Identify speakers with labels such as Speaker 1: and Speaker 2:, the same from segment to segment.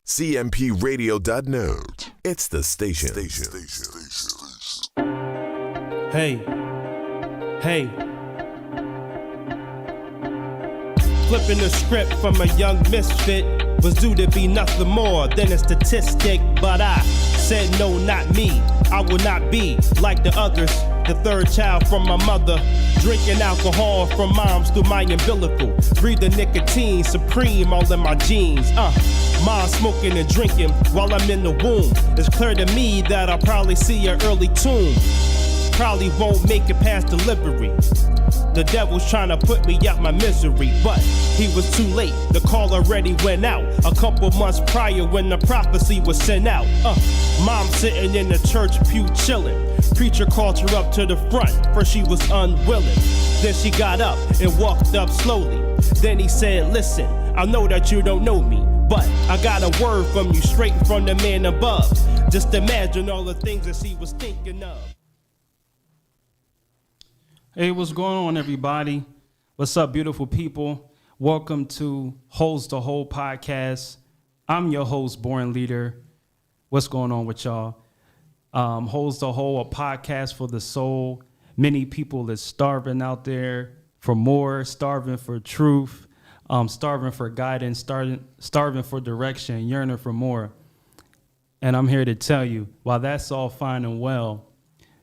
Speaker 1: CMPRadio.net. It's the station.
Speaker 2: Hey. Flipping the script from a young misfit was due to be nothing more than a statistic, but I said no, not me. I will not be like the others, the third child from my mother, drinking alcohol from moms through my umbilical, breathing nicotine supreme all in my jeans. Mom smoking and drinking while I'm in the womb. It's clear to me that I'll probably see an early tomb. Probably won't make it past delivery. The devil's trying to put me out my misery, but he was too late. The call already went out a couple months prior when the prophecy was sent out. Mom sitting in the church pew chilling. Preacher called her up to the front, first she was unwilling. Then she got up and walked up slowly. Then he said, listen, I know that you don't know me, but I got a word from you straight from the man above. Just imagine all the things that she was thinking of. Hey, what's going on, everybody? What's up, beautiful people? Welcome to Holds the Whole podcast. I'm your host, Born Leader. What's going on with y'all? Holds the Whole, a podcast for the soul. Many people is starving out there for more, starving for truth, starving for guidance, starving for direction, yearning for more. And I'm here to tell you, while that's all fine and well,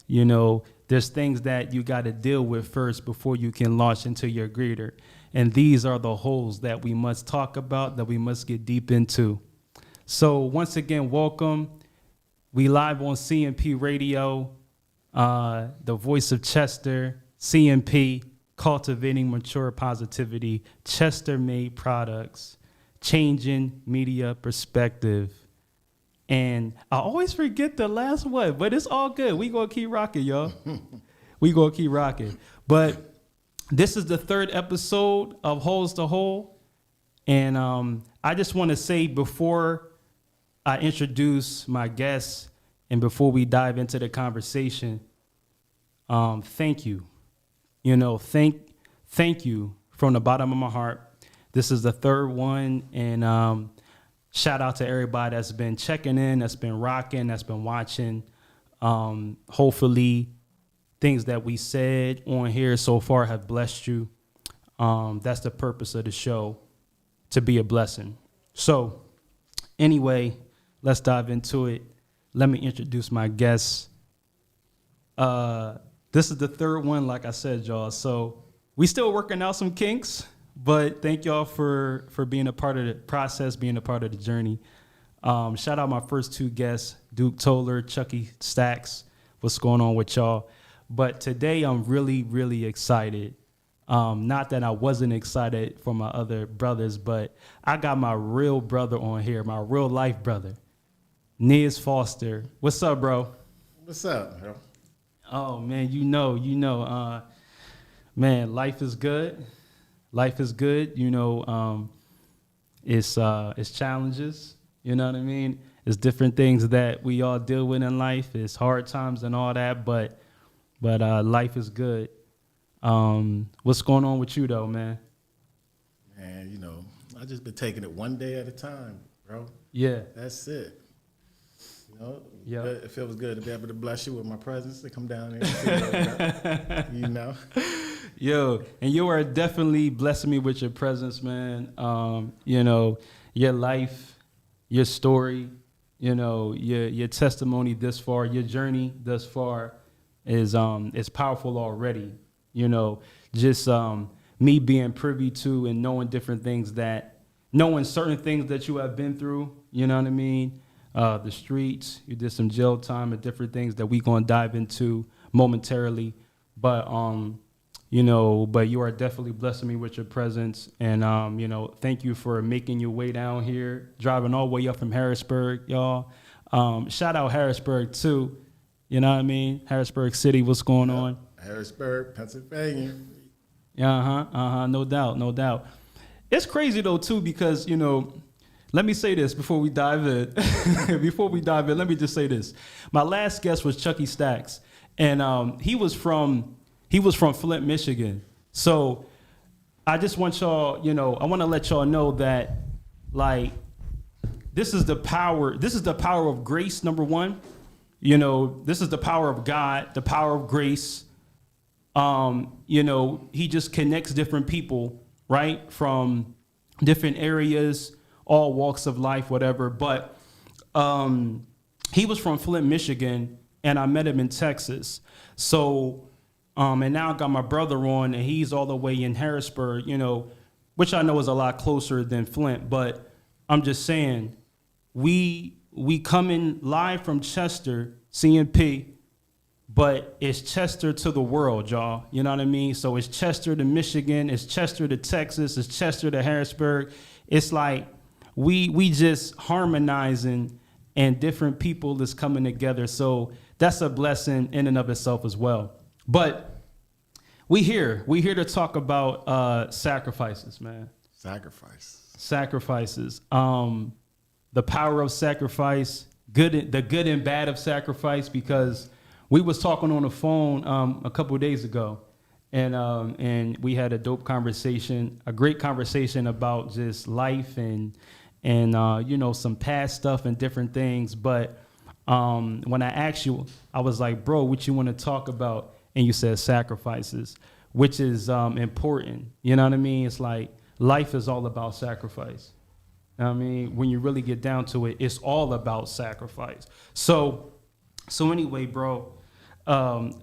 Speaker 2: you know, there's things that you got to deal with first before you can launch into your greater. And these are the holes that we must talk about, that we must get deep into. So once again, welcome. We live on CMP Radio, the voice of Chester, CMP, cultivating mature positivity, Chester made products, changing media perspective. And I always forget the last one, but it's all good. We gonna keep rocking, y'all. We gonna keep rocking. But this is the third episode of Holds the Whole. And I just want to say before I introduce my guests and before we dive into the conversation, thank you. You know, thank you from the bottom of my heart. This is the third one, and shout out to everybody that's been checking in, that's been rocking, that's been watching. Hopefully things that we said on here so far have blessed you. That's the purpose of the show, to be a blessing. So anyway, let's dive into it. Let me introduce my guests. This is the third one, like I said, y'all. So we still working out some kinks. But thank y'all for being a part of the process, being a part of the journey. Shout out my first two guests, Duke Toller, Chucky Stacks. What's going on with y'all? But today I'm really, really excited. Not that I wasn't excited for my other brothers, but I got my real brother on here, my real life brother, Niz Foster. What's up, bro?
Speaker 3: What's up, bro?
Speaker 2: Oh, man, you know. Man, life is good. Life is good, you know. It's challenges, you know what I mean? It's different things that we all deal with in life. It's hard times and all that, but life is good. What's going on with you though, man?
Speaker 3: Man, you know, I just been taking it one day at a time, bro.
Speaker 2: Yeah,
Speaker 3: that's it. You know,
Speaker 2: yeah.
Speaker 3: It feels good to be able to bless you with my presence, to come down here and see you know.
Speaker 2: Yo, and you are definitely blessing me with your presence, man. You know, your life, your story, you know, your testimony this far, your journey thus far is powerful already. You know, just me being privy to and knowing certain things that you have been through, you know what I mean? The streets, you did some jail time and different things that we gonna dive into momentarily. But you know, but you are definitely blessing me with your presence. And, you know, thank you for making your way down here, driving all the way up from Harrisburg, y'all. Shout out Harrisburg, too. You know what I mean? Harrisburg City, what's going on?
Speaker 3: Harrisburg, Pennsylvania.
Speaker 2: No doubt. It's crazy, though, too, because, you know, let me say this before we dive in. Let me just say this. My last guest was Chucky Stacks, and he was from Flint, Michigan. So I just want y'all, you know, I want to let y'all know that, like, this is the power. This is the power of grace. Number one, you know, this is the power of God, the power of grace. You know, he just connects different people, right, from different areas, all walks of life, whatever. But he was from Flint, Michigan, and I met him in Texas. So, and now I got my brother on, and he's all the way in Harrisburg, you know, which I know is a lot closer than Flint. But I'm just saying, we coming live from Chester, CMP, but it's Chester to the world, y'all. You know what I mean? So it's Chester to Michigan, it's Chester to Texas, it's Chester to Harrisburg. It's like we just harmonizing, and different people is coming together. So that's a blessing in and of itself as well. But we here to talk about sacrifices, man. Sacrifices. The power of sacrifice, the good and bad of sacrifice, because we was talking on the phone a couple of days ago, and we had a dope conversation, a great conversation about just life and you know, some past stuff and different things. But when I asked you, I was like, bro, what you want to talk about? And you said sacrifices, which is important. You know what I mean? It's like life is all about sacrifice. I mean, when you really get down to it, it's all about sacrifice. So anyway, bro,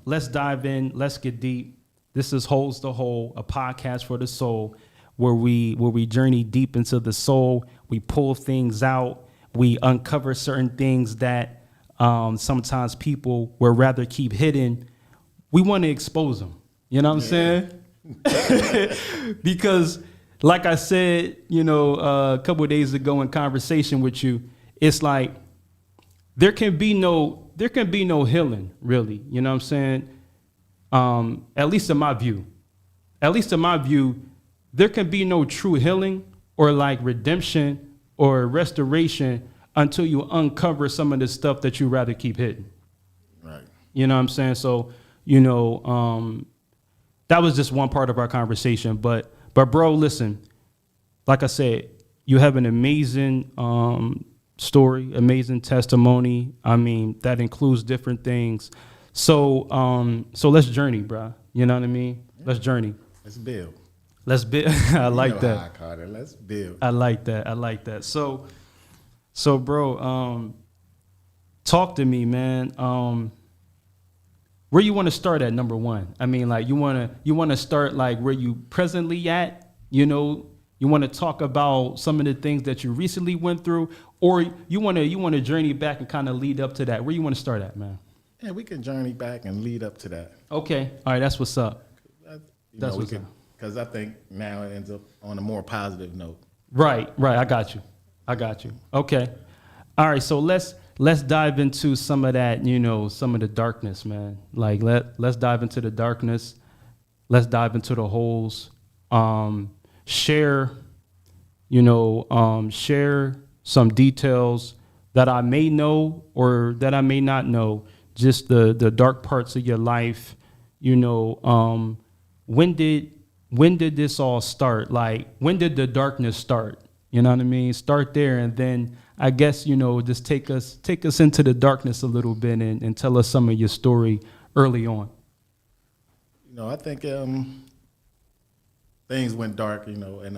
Speaker 2: let's dive in. Let's get deep. This is Holds the Hole, a podcast for the soul, where we journey deep into the soul. We pull things out. We uncover certain things that sometimes people would rather keep hidden. We want to expose them. You know what I'm saying? Because, like I said, you know, a couple of days ago in conversation with you, it's like there can be no healing, really. You know what I'm saying? At least in my view, there can be no true healing or like redemption or restoration until you uncover some of the stuff that you rather keep hidden.
Speaker 3: Right.
Speaker 2: You know what I'm saying? So, you know, that was just one part of our conversation. But bro, listen, like I said, you have an amazing story, amazing testimony. I mean, that includes different things. So let's journey, bro. You know what I mean? Yeah. Let's journey.
Speaker 3: Let's build.
Speaker 2: Let's build. I like that.
Speaker 3: How I call it. Let's build.
Speaker 2: I like that. So bro, talk to me, man. Where you want to start at, number one? I mean, like you want to start like where you presently at, you know, you want to talk about some of the things that you recently went through, or you want to journey back and kind of lead up to that. Where you want to start at, man?
Speaker 3: Yeah, we can journey back and lead up to that.
Speaker 2: Okay. All right. That's what's up. That's what's up.
Speaker 3: Because I think now it ends up on a more positive note.
Speaker 2: Right. I got you. Okay. All right. So let's dive into some of that, you know, some of the darkness, man. Like let's dive into the darkness. Let's dive into the holes. Share some details that I may know or that I may not know. Just the dark parts of your life. You know, when did this all start? Like, when did the darkness start? You know what I mean? Start there, and then I guess, you know, just take us into the darkness a little bit and tell us some of your story early on.
Speaker 3: You know, I think things went dark, you know, and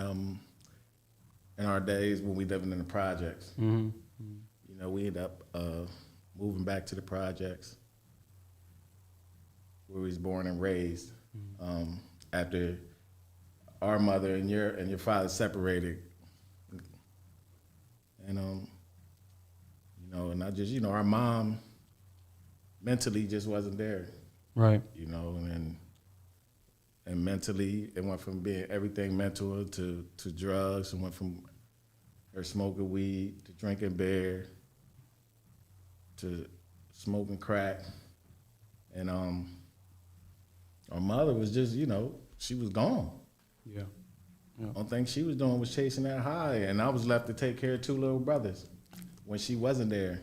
Speaker 3: in our days when we living in the projects. Mm-hmm. You know, we ended up moving back to the projects where we was born and raised. After our mother and your father separated, and you know, and I just, you know, our mom mentally just wasn't there,
Speaker 2: right?
Speaker 3: You know, and mentally it went from being everything mental to drugs, and went from her smoking weed to drinking beer to smoking crack, and our mother was just, you know, she was gone.
Speaker 2: Yeah.
Speaker 3: Only thing she was doing was chasing that high, and I was left to take care of two little brothers when she wasn't there.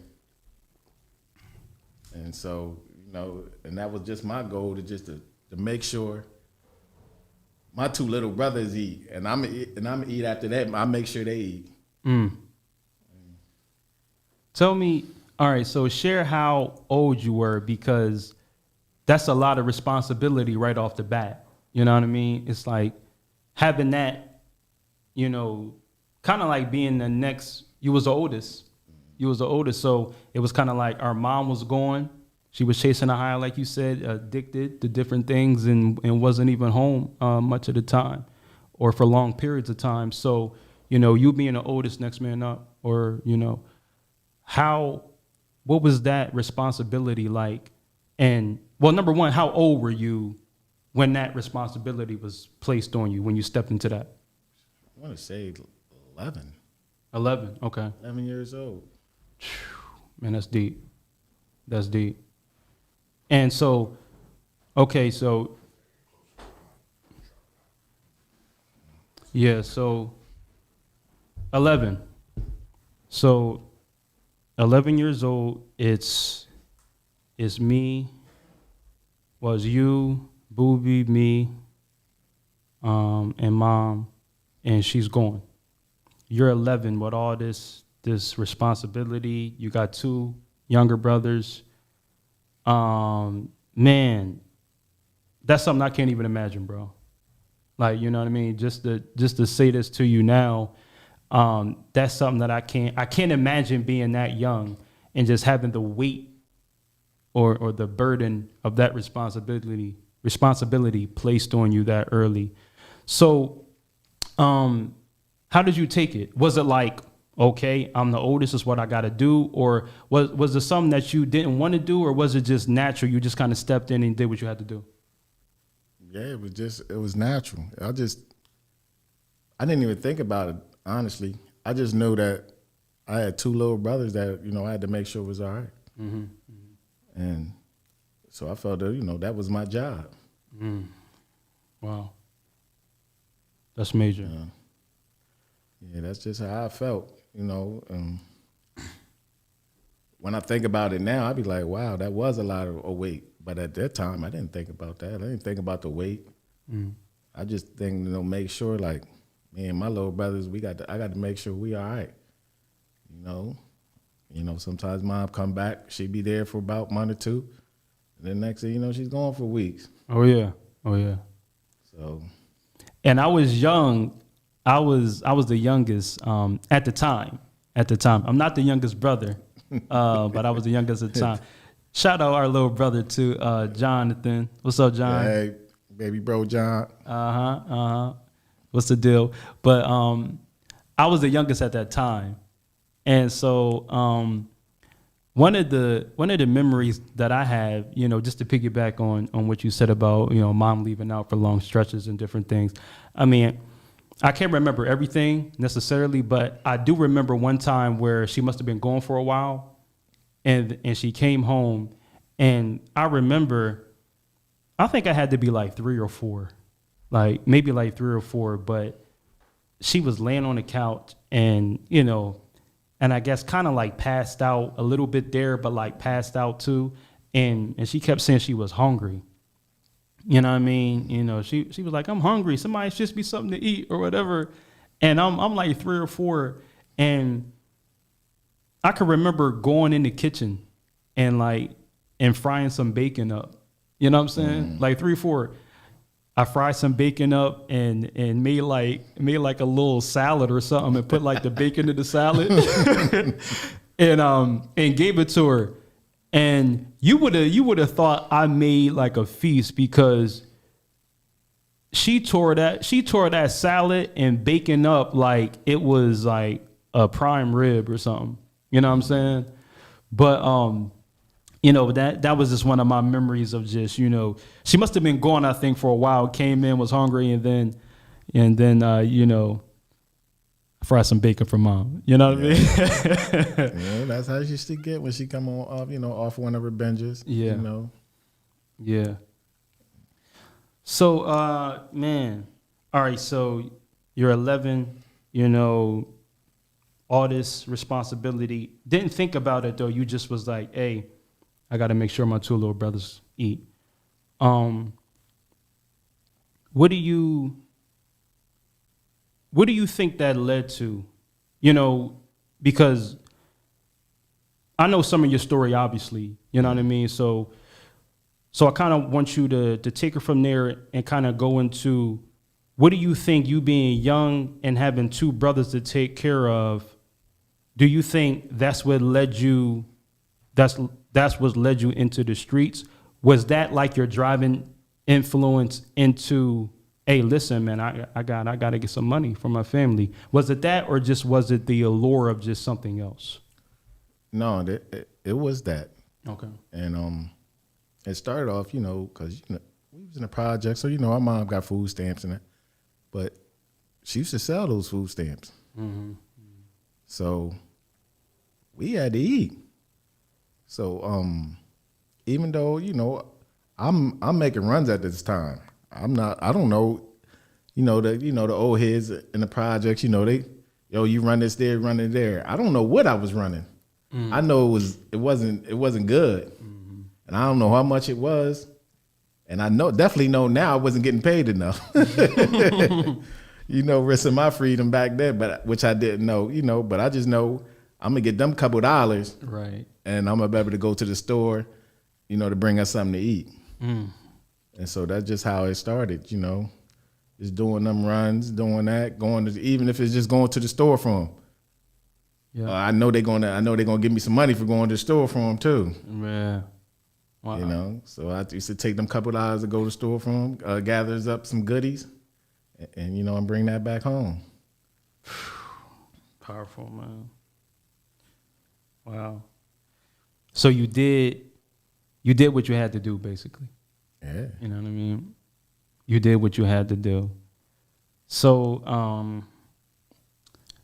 Speaker 3: And so, you know, and that was just my goal to make sure my two little brothers eat, and I'm eat after that. I make sure they eat.
Speaker 2: Tell me, all right, so share how old you were, because that's a lot of responsibility right off the bat. You know what I mean? It's like having that, you know, kind of like being the next, you was the oldest. You was the oldest. So it was kind of like our mom was gone. She was chasing a high, like you said, addicted to different things and wasn't even home much of the time or for long periods of time. So, you know, you being the oldest, next man up, or, you know, what was that responsibility like? And, well, number one, how old were you when that responsibility was placed on you, when you stepped into that?
Speaker 3: I want to say 11.
Speaker 2: 11, okay.
Speaker 3: 11 years old.
Speaker 2: Man, that's deep. That's deep. And so, okay, so, yeah, so 11. So 11 years old, it's me, was you, Booby, me, and mom, and she's gone. You're 11 with all this responsibility. You got 2 younger brothers. Man, that's something I can't even imagine, bro. Like, you know what I mean? Just to say this to you now, that's something that I can't imagine being that young and just having the weight or the burden of that responsibility placed on you that early. So, how did you take it? Was it like, okay, I'm the oldest, is what I got to do? Or was it something that you didn't want to do, or was it just natural? You just kind of stepped in and did what you had to do?
Speaker 3: Yeah, it was natural. I didn't even think about it, honestly. I just knew that I had 2 little brothers that, you know, I had to make sure it was all right. Mm-hmm. And so I felt that, you know, that was my job.
Speaker 2: Mm. Wow. That's major.
Speaker 3: Yeah, that's just how I felt, you know. When I think about it now, I'd be like, wow, that was a lot of weight. But at that time, I didn't think about that. I didn't think about the weight. Mm. I just think, you know, make sure, like, me and my little brothers, I got to make sure we all right. You know, sometimes mom come back, she be there for about a month or 2. And then next thing you know, she's gone for weeks.
Speaker 2: Oh yeah.
Speaker 3: So.
Speaker 2: And I was young. I was the youngest at the time. I'm not the youngest brother, but I was the youngest at the time. Shout out our little brother too, Jonathan. What's up, John?
Speaker 3: Hey, baby bro, John.
Speaker 2: What's the deal? But I was the youngest at that time, and so one of the memories that I have, you know, just to piggyback on what you said about, you know, mom leaving out for long stretches and different things. I mean, I can't remember everything necessarily, but I do remember one time where she must have been gone for a while, and she came home, and I remember, I think I had to be like 3 or 4, like maybe like 3 or 4, but she was laying on the couch and, you know, and I guess kind of like passed out a little bit there, but like passed out too. And she kept saying she was hungry. You know what I mean? You know, she was like, I'm hungry. Somebody should be something to eat or whatever. And I'm like 3 or 4. And I can remember going in the kitchen and frying some bacon up. You know what I'm saying? Mm. Like 3 or 4. I fried some bacon up and made like a little salad or something and put like the bacon in the salad and gave it to her. And you would have thought I made like a feast, because she tore that salad and bacon up like it was like a prime rib or something. You know what I'm saying? But you know, that was just one of my memories of just, you know, she must have been gone, I think, for a while, came in, was hungry, and then you know, fried some bacon for mom. You know what I mean?
Speaker 3: Yeah, that's how she used to get when she come off, you know, off one of her binges.
Speaker 2: Yeah.
Speaker 3: You know?
Speaker 2: Yeah. So, man, all right, so you're 11, you know, all this responsibility. Didn't think about it, though. You just was like, hey, I got to make sure my 2 little brothers eat. What do you think that led to? You know, because I know some of your story, obviously. You know what I mean? So I kind of want you to take it from there and kind of go into, what do you think, you being young and having two brothers to take care of, do you think that's what led you, that's what led you into the streets? Was that like your driving influence into, hey, listen, man, I got to get some money for my family? Was it that, or just was it the allure of just something else?
Speaker 3: No, it was that.
Speaker 2: Okay.
Speaker 3: And it started off, because we was in a project, so our mom got food stamps and that, but she used to sell those food stamps.
Speaker 2: Mm-hmm.
Speaker 3: So we had to eat. So even though I'm making runs at this time, I don't know, the old heads in the projects, you run this there, run it there. I don't know what I was running. Mm-hmm. I know it wasn't good. Mm-hmm. And I don't know how much it was. And definitely know now I wasn't getting paid enough. Risking my freedom back then, but which I didn't know, but I just know I'm gonna get them couple dollars.
Speaker 2: Right.
Speaker 3: And I'm gonna be able to go to the store, to bring us something to eat. Mm. And so that's just how it started, just doing them runs, doing that, even if it's just going to the store for them. Yeah. I know they're gonna give me some money for going to the store for them too.
Speaker 2: Yeah. Wow.
Speaker 3: So I used to take them couple dollars to go to the store for them, gathers up some goodies, and and bring that back home.
Speaker 2: Powerful, man. Wow. So you did what you had to do, basically.
Speaker 3: Yeah.
Speaker 2: You know what I mean? You did what you had to do. So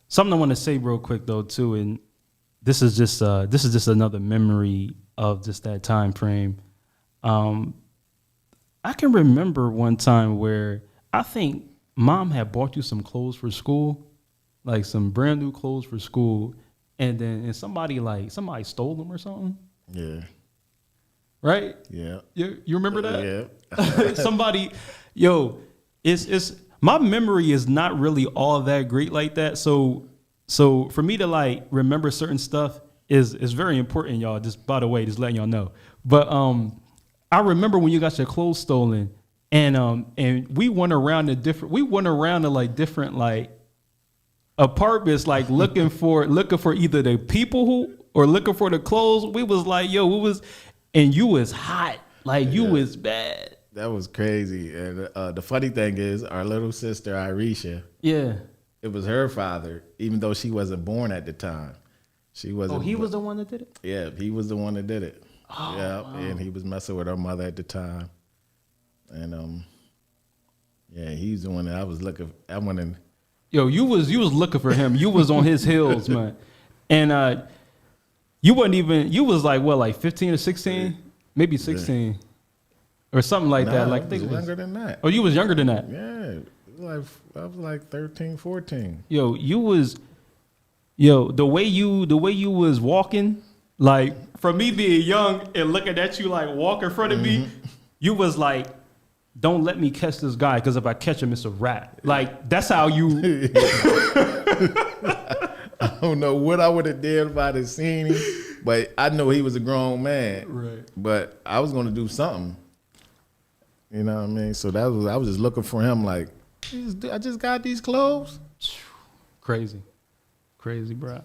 Speaker 2: something I want to say real quick though too, and this is just another memory of just that time frame. I can remember one time where I think mom had bought you some clothes for school, like some brand new clothes for school, and somebody stole them or something.
Speaker 3: Yeah.
Speaker 2: Right?
Speaker 3: Yeah.
Speaker 2: You remember that?
Speaker 3: Yeah.
Speaker 2: Somebody, it's my memory is not really all that great like that. So for me to remember certain stuff is very important, y'all. Just by the way, just letting y'all know. But I remember when you got your clothes stolen, and we went around to different apartments, looking for either the people or looking for the clothes. We was and you was hot, you was bad.
Speaker 3: That was crazy. And the funny thing is, our little sister Irisha, it was her father, even though she wasn't born at the time. She wasn't.
Speaker 2: Oh, he was the one that did it?
Speaker 3: Yeah, he was the one that did it.
Speaker 2: Oh,
Speaker 3: yeah,
Speaker 2: wow.
Speaker 3: And he was messing with her mother at the time. And he's the one that I was looking. I went in.
Speaker 2: Yo, you was looking for him. You was on his heels, man. And you wasn't even. You was like 15 or 16, maybe 16, or something like that.
Speaker 3: I was younger than that.
Speaker 2: Oh, you was younger than that.
Speaker 3: Yeah, I was like 13, 14.
Speaker 2: Yo, the way you was walking, for me being young and looking at you walk in front of me, you was like, don't let me catch this guy, because if I catch him, it's a wrap. That's how you.
Speaker 3: I don't know what I would have did if I'd have seen him, but I know he was a grown man.
Speaker 2: Right.
Speaker 3: But I was going to do something. You know what I mean? So I was just looking for him I just got these clothes.
Speaker 2: Crazy, bro.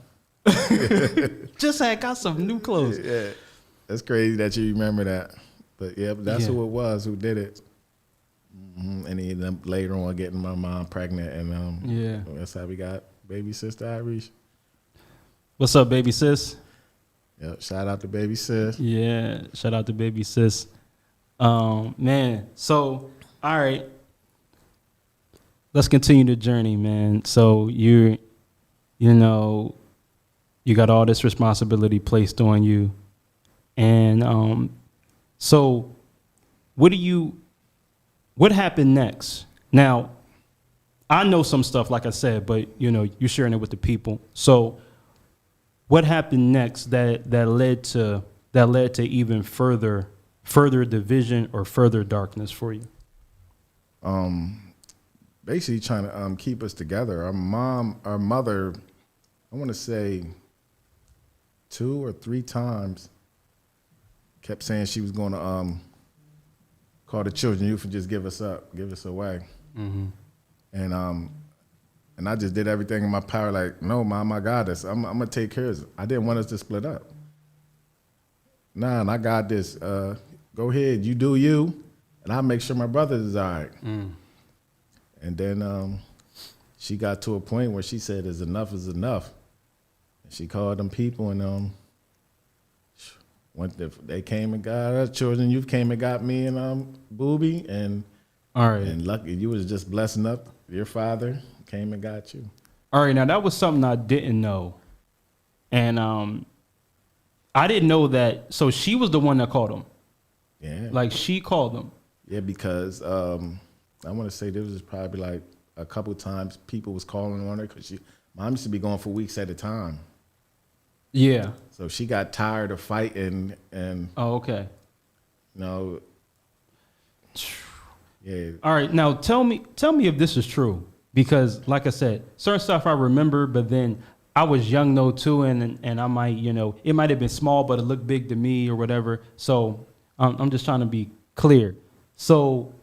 Speaker 2: Just got some new clothes.
Speaker 3: Yeah, that's crazy that you remember that. But that's who it was who did it. Mm-hmm. And he ended up later on getting my mom pregnant, and that's how we got baby sister Irish.
Speaker 2: What's up, baby sis?
Speaker 3: Yep, shout out to baby sis.
Speaker 2: Yeah, shout out to baby sis. Man, so all right, let's continue the journey, man. So you got all this responsibility placed on you, and so what happened next? Now, I know some stuff, like I said, but you're sharing it with the people. So what happened next that led to even further division or further darkness for you?
Speaker 3: Basically trying to keep us together. Our mother, I want to say 2 or 3 times kept saying she was going to call the children youth and just give us away. And I just did everything in my power. Like, no, Mom, I got this. I'm gonna take care of it. I didn't want us to split up. Nah, and I got this. Go ahead, you do you, and I'll make sure my brothers is all right. And then she got to a point where she said, "Is enough is enough." And she called them people, and they came and got us. Children youth came and got me and Booby, and
Speaker 2: All right.
Speaker 3: and lucky you was just blessing up. Your father came and got you.
Speaker 2: All right. Now that was something I didn't know, and I didn't know that. So she was the one that called him.
Speaker 3: Yeah.
Speaker 2: Like she called them.
Speaker 3: Yeah, because I want to say there was probably like a couple times people was calling on her because Mom used to be going for weeks at a time.
Speaker 2: Yeah.
Speaker 3: So she got tired of fighting and,
Speaker 2: Oh, okay.
Speaker 3: you know, yeah.
Speaker 2: All right. Now tell me if this is true, because like I said, certain stuff I remember, but then I was young though too, and I might, it might have been small, but it looked big to me or whatever. So I'm just trying to be clear. So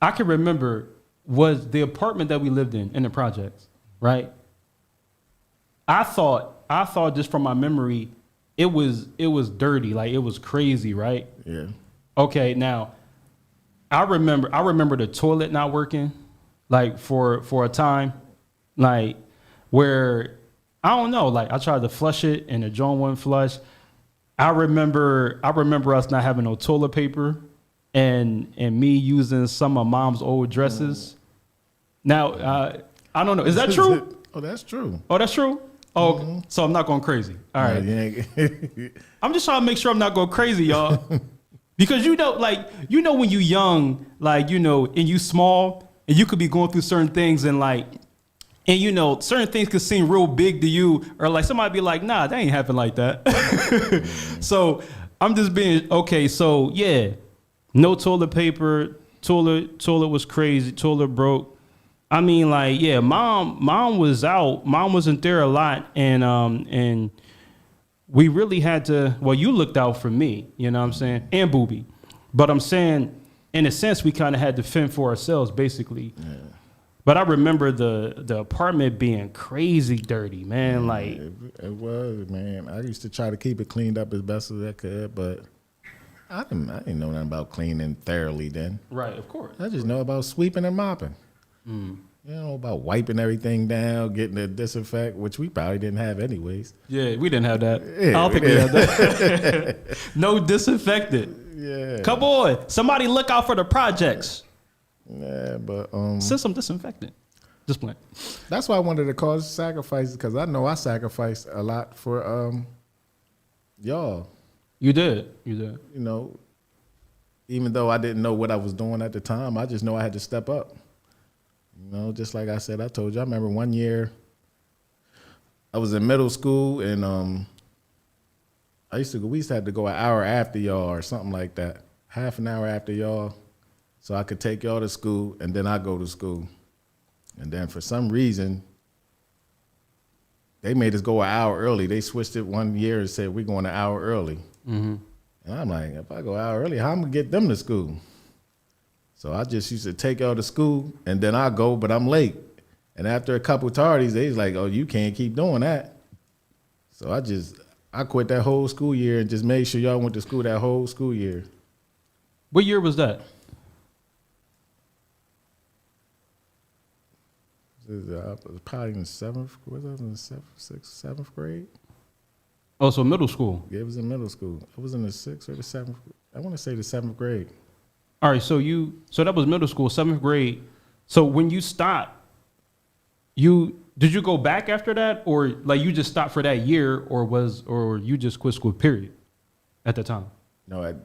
Speaker 2: I can remember was the apartment that we lived in the projects, right? I thought just from my memory, it was dirty, like it was crazy, right?
Speaker 3: Yeah.
Speaker 2: Okay, now I remember the toilet not working, like for a time, like where I don't know, like I tried to flush it and the joint wouldn't flush. I remember us not having no toilet paper, and me using some of Mom's old dresses. Now I don't know, is that true?
Speaker 3: Oh, that's true.
Speaker 2: Oh, that's true. Oh, so I'm not going crazy. All right.
Speaker 3: Yeah.
Speaker 2: I'm just trying to make sure I'm not going crazy, y'all. Because when you young, like, and you small, and you could be going through certain things and certain things could seem real big to you, or like somebody be like, nah, that ain't happen like that. So I'm just being, okay, so yeah, no toilet paper, toilet was crazy, toilet broke. I mean, like, yeah, mom was out, mom wasn't there a lot, and we really had to, well, you looked out for me, you know what I'm saying, and Booby. But I'm saying, in a sense, we kind of had to fend for ourselves, basically. Yeah. But I remember the apartment being crazy dirty, man. Yeah, like
Speaker 3: it was, man. I used to try to keep it cleaned up as best as I could, but I didn't know nothing about cleaning thoroughly then.
Speaker 2: Right, of course.
Speaker 3: I just know about sweeping and mopping. You know, about wiping everything down, getting the disinfect, which we probably didn't have anyways.
Speaker 2: Yeah, we didn't have that.
Speaker 3: Yeah,
Speaker 2: I don't think we had that. No disinfectant.
Speaker 3: Yeah.
Speaker 2: Come on. Somebody look out for the projects.
Speaker 3: Yeah, but
Speaker 2: send some disinfectant. Just playing.
Speaker 3: That's why I wanted to cause sacrifices, because I know I sacrificed a lot for y'all.
Speaker 2: You did.
Speaker 3: You know, even though I didn't know what I was doing at the time, I just know I had to step up. You know, just like I said, I told you, I remember one year I was in middle school, and we used to have to go an hour after y'all or something like that, half an hour after y'all, so I could take y'all to school, and then I go to school. And then for some reason, they made us go an hour early. They switched it one year and said, we're going an hour early. Mm-hmm. And I'm like, if I go an hour early, how am I going to get them to school? So I just used to take y'all to school, and then I go, but I'm late. And after a couple tardies, they was like, oh, you can't keep doing that. So I quit that whole school year and just made sure y'all went to school that whole school year.
Speaker 2: What year was that?
Speaker 3: It was probably in seventh grade.
Speaker 2: Oh, so middle school.
Speaker 3: Yeah, it was in middle school. I was in the 6th or the 7th. I want to say the 7th grade.
Speaker 2: All right, so that was middle school, 7th grade. So when you stopped, did you go back after that, or like you just stopped for that year, or you just quit school, period, at the time?
Speaker 3: No, I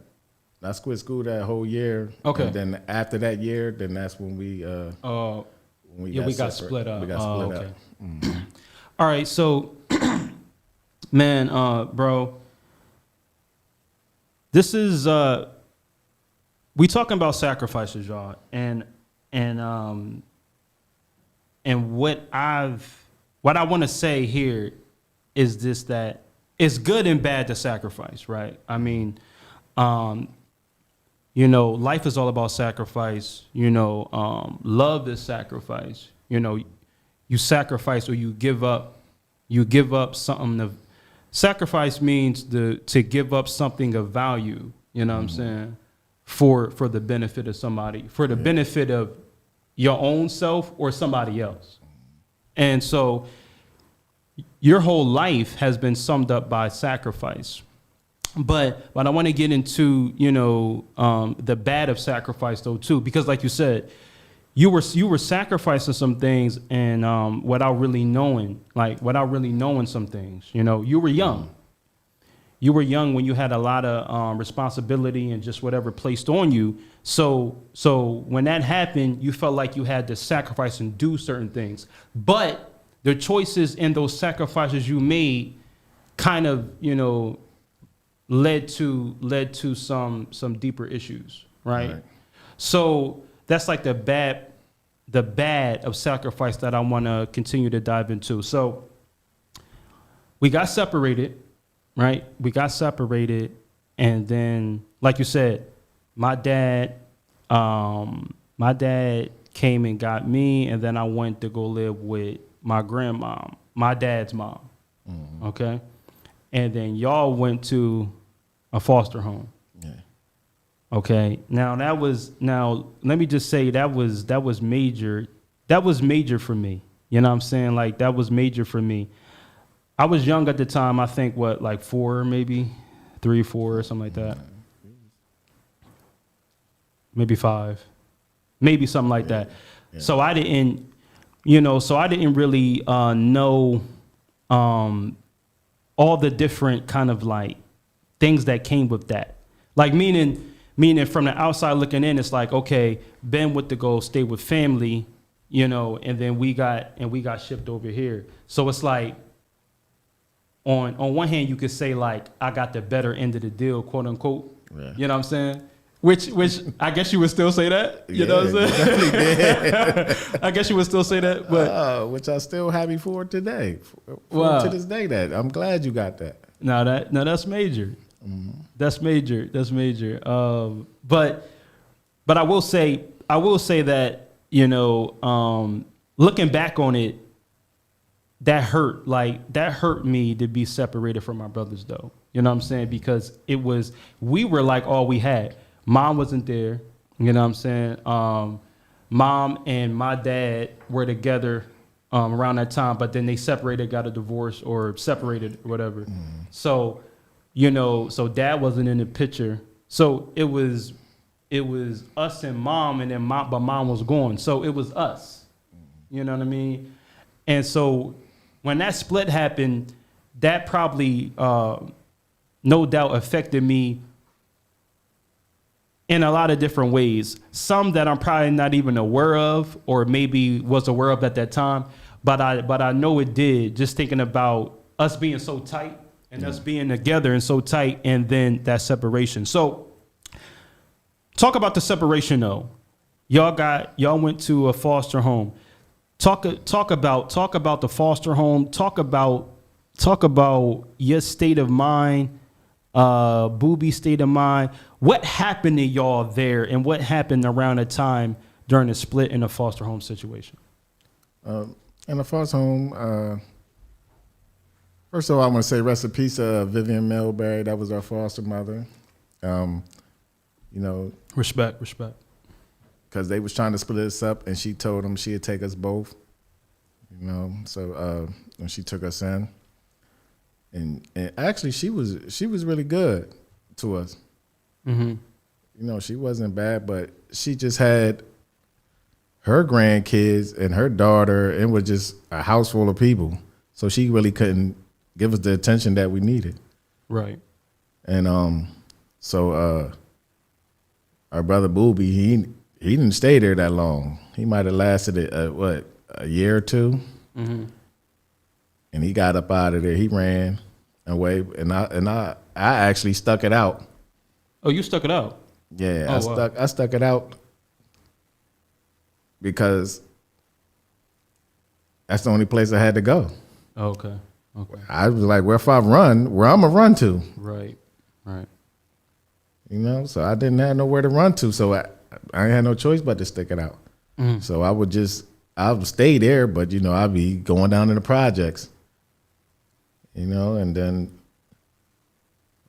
Speaker 3: quit school that whole year.
Speaker 2: Okay.
Speaker 3: And then after that year, then that's when we got
Speaker 2: split up.
Speaker 3: We got split
Speaker 2: okay.
Speaker 3: up. Mm.
Speaker 2: All right, so man, bro, this is we talking about sacrifices, y'all, and what I want to say here is this, that it's good and bad to sacrifice, right? I mean, you know, life is all about sacrifice. You know, love is sacrifice. You know, you sacrifice or you give up. You give up something. Sacrifice means to give up something of value. You know what I'm saying? For the benefit of somebody, for the benefit of your own self or somebody else. And so your whole life has been summed up by sacrifice. But I want to get into, you know, the bad of sacrifice though too, because like you said, you were sacrificing some things and without really knowing some things. You know, you were young. You were young when you had a lot of responsibility and just whatever placed on you. So when that happened, you felt like you had to sacrifice and do certain things. But the choices and those sacrifices you made kind of, you know, led to some deeper issues, right? So that's like the bad of sacrifice that I want to continue to dive into. So we got separated, right? We got separated, and then, like you said, my dad came and got me, and then I went to go live with my grandmom, my dad's mom. Mm-hmm. Okay, and then y'all went to a foster home. Yeah. Okay. Now let me just say that was major. That was major for me. You know what I'm saying? Like that was major for me. I was young at the time. I think like 4, maybe 3, 4 or something like that. Maybe 5, maybe something like that. Yeah. So I didn't really know all the different kind of like things that came with that. Like meaning from the outside looking in, it's like, okay, Ben went to go stay with family, you know, and then we got shipped over here. So it's like on one hand you could say like I got the better end of the deal, quote unquote. Yeah. You know what I'm saying? Which I guess you would still say that. You know what I'm saying? Definitely did. I guess you would still say that, but
Speaker 3: which I'm still happy for today. To this day, that I'm glad you got that.
Speaker 2: No, that's major. Mm-hmm. That's major. But I will say that, you know, looking back on it, that hurt me to be separated from my brothers though. You know what I'm saying? Because we were like all we had. Mom wasn't there. You know what I'm saying? Mom and my dad were together around that time, but then they separated, got a divorce or separated or whatever. Mm-hmm. So, you know, so dad wasn't in the picture. So it was us and mom, and then but mom was gone. So it was us. You know what I mean? And so when that split happened, that probably, no doubt affected me in a lot of different ways. Some that I'm probably not even aware of, or maybe was aware of at that time, but I know it did, just thinking about us being so tight and us being together and so tight, and then that separation. So talk about the separation though. Y'all went to a foster home. Talk about the foster home. Talk about your state of mind, Booby's state of mind. What happened to y'all there, and what happened around the time during the split in the foster home situation?
Speaker 3: In the foster home, first of all, I want to say rest in peace to Vivian Milbury. That was our foster mother. You know,
Speaker 2: respect.
Speaker 3: Because they was trying to split us up, and she told them she'd take us both. You know, so when she took us in, and actually she was really good to us. Mm-hmm. You know, she wasn't bad, but she just had her grandkids and her daughter, and was just a house full of people. So she really couldn't give us the attention that we needed.
Speaker 2: Right.
Speaker 3: And so our brother Booby, he didn't stay there that long. He might have lasted a year or 2. Mm-hmm. And he got up out of there. He ran away, and I actually stuck it out.
Speaker 2: Oh, you stuck it out?
Speaker 3: Yeah, I stuck it out because that's the only place I had to go.
Speaker 2: Okay. Okay.
Speaker 3: I was like, well, if I run, where I'm gonna run to,
Speaker 2: Right. Right.
Speaker 3: you know? So I didn't have nowhere to run to, so I ain't had no choice but to stick it out. So I would stay there, but you know, I'd be going down to the projects, you know, and then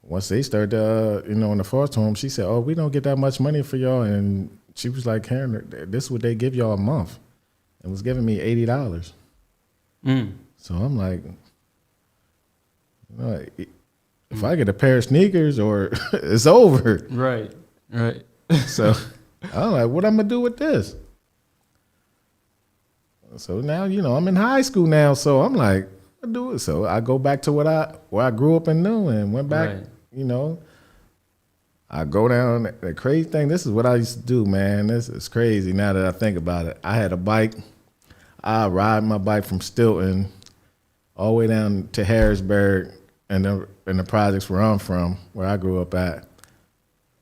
Speaker 3: once they started, you know, in the foster home, she said, "Oh, we don't get that much money for y'all," and she was like, "Karen, this is what they give y'all a month," and was giving me $80. So I'm like, you know, if I get a pair of sneakers, or it's over.
Speaker 2: Right. Right.
Speaker 3: So I'm like, what I'm gonna do with this? So now, you know, I'm in high school now, so I'm like, I do it. So I go back to where I grew up and knew, and went back.
Speaker 2: Right.
Speaker 3: You know, I go down. The crazy thing, this is what I used to do, man. This is crazy now that I think about it. I had a bike. I ride my bike from Stilton all the way down to Harrisburg, and the projects where I'm from, where I grew up at.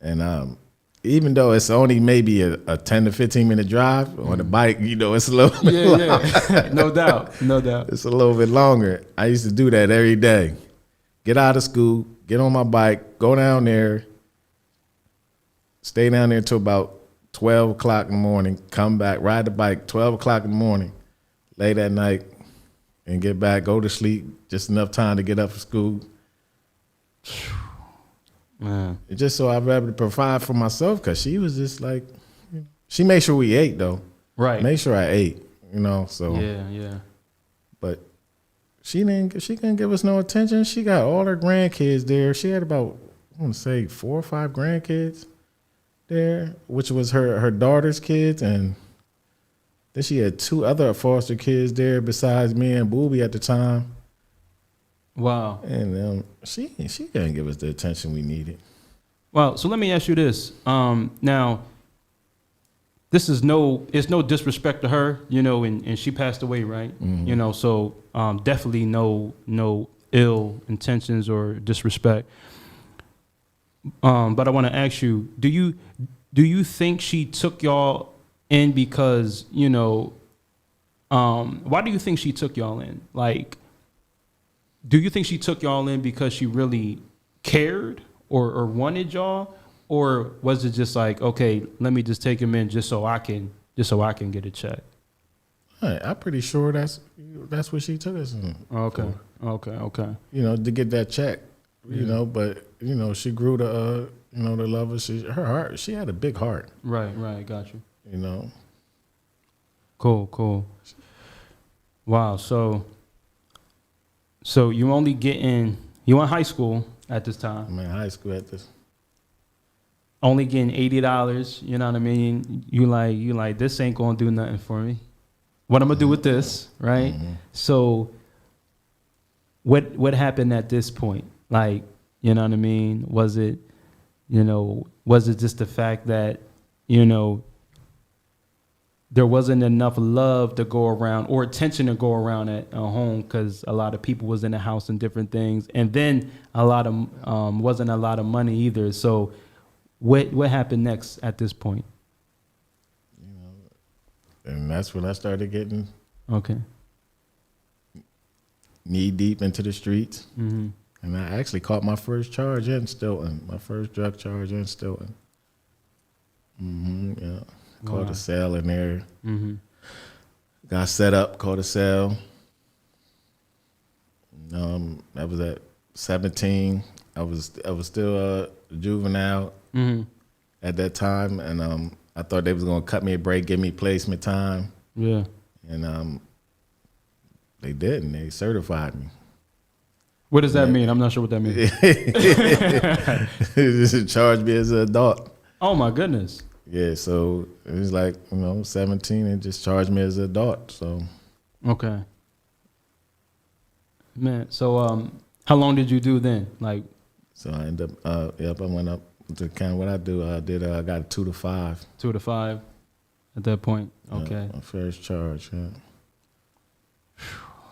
Speaker 3: And even though it's only maybe a 10 to 15 minute drive on the bike, you know, it's a little bit
Speaker 2: Yeah. No doubt. No doubt.
Speaker 3: it's a little bit longer. I used to do that every day. Get out of school, get on my bike, go down there, stay down there till about 12 o'clock in the morning, come back, ride the bike 12 o'clock in the morning, late at night, and get back, go to sleep, just enough time to get up for school.
Speaker 2: Man.
Speaker 3: It's just so I'd be able to provide for myself, because she was just like, she made sure we ate, though.
Speaker 2: Right.
Speaker 3: Made sure I ate, you know, so.
Speaker 2: Yeah.
Speaker 3: But she couldn't give us no attention. She got all her grandkids there. She had about, I want to say, 4 or 5 grandkids there, which was her daughter's kids, and then she had 2 other foster kids there besides me and Booby at the time.
Speaker 2: Wow.
Speaker 3: And she couldn't give us the attention we needed.
Speaker 2: Well, so let me ask you this. Now, this is it's no disrespect to her, you know, and she passed away, right?
Speaker 3: Mm-hmm.
Speaker 2: You know, so definitely no ill intentions or disrespect. But I want to ask you, do you think she took y'all in because, you know, why do you think she took y'all in? Like, do you think she took y'all in because she really cared or wanted y'all? Or was it just like, okay, let me just take him in just so I can get a check?
Speaker 3: I'm pretty sure that's what she took us in.
Speaker 2: Okay.
Speaker 3: for.
Speaker 2: Okay.
Speaker 3: You know, to get that check. You know, but you know, she grew to you know, to love us. Her heart. She had a big heart.
Speaker 2: Right. Got you.
Speaker 3: You know.
Speaker 2: Cool. Wow. So you in high school at this time.
Speaker 3: I'm in high school at this.
Speaker 2: Only getting $80, you know what I mean? You like this ain't gonna do nothing for me. What I'm gonna do with this, right?
Speaker 3: Mm-hmm.
Speaker 2: So what happened at this point? Like, you know what I mean? Was it just the fact that, you know, there wasn't enough love to go around or attention to go around at home because a lot of people was in the house and different things, and then wasn't a lot of money either. So what happened next at this point?
Speaker 3: You know, and that's when I started getting knee deep into the streets.
Speaker 2: Mm-hmm.
Speaker 3: And I actually caught my first charge in Stilton, my first drug charge in Stilton. Yeah. Caught a cell in there.
Speaker 2: Mm-hmm.
Speaker 3: Got set up, caught a cell. That was at 17. I was still a juvenile at that time, and I thought they was gonna cut me a break, give me placement time.
Speaker 2: Yeah.
Speaker 3: And they didn't. They certified me.
Speaker 2: What does that mean? I'm not sure what that means.
Speaker 3: They just charged me as an adult.
Speaker 2: Oh my goodness.
Speaker 3: Yeah, so it was like, 17 and just charged me as an adult. So
Speaker 2: Okay. Man, so how long did you do then? Like,
Speaker 3: so I ended up I went up to kind of what I do. I got a 2 to 5.
Speaker 2: 2 to 5 at that point. Okay.
Speaker 3: My first charge, yeah.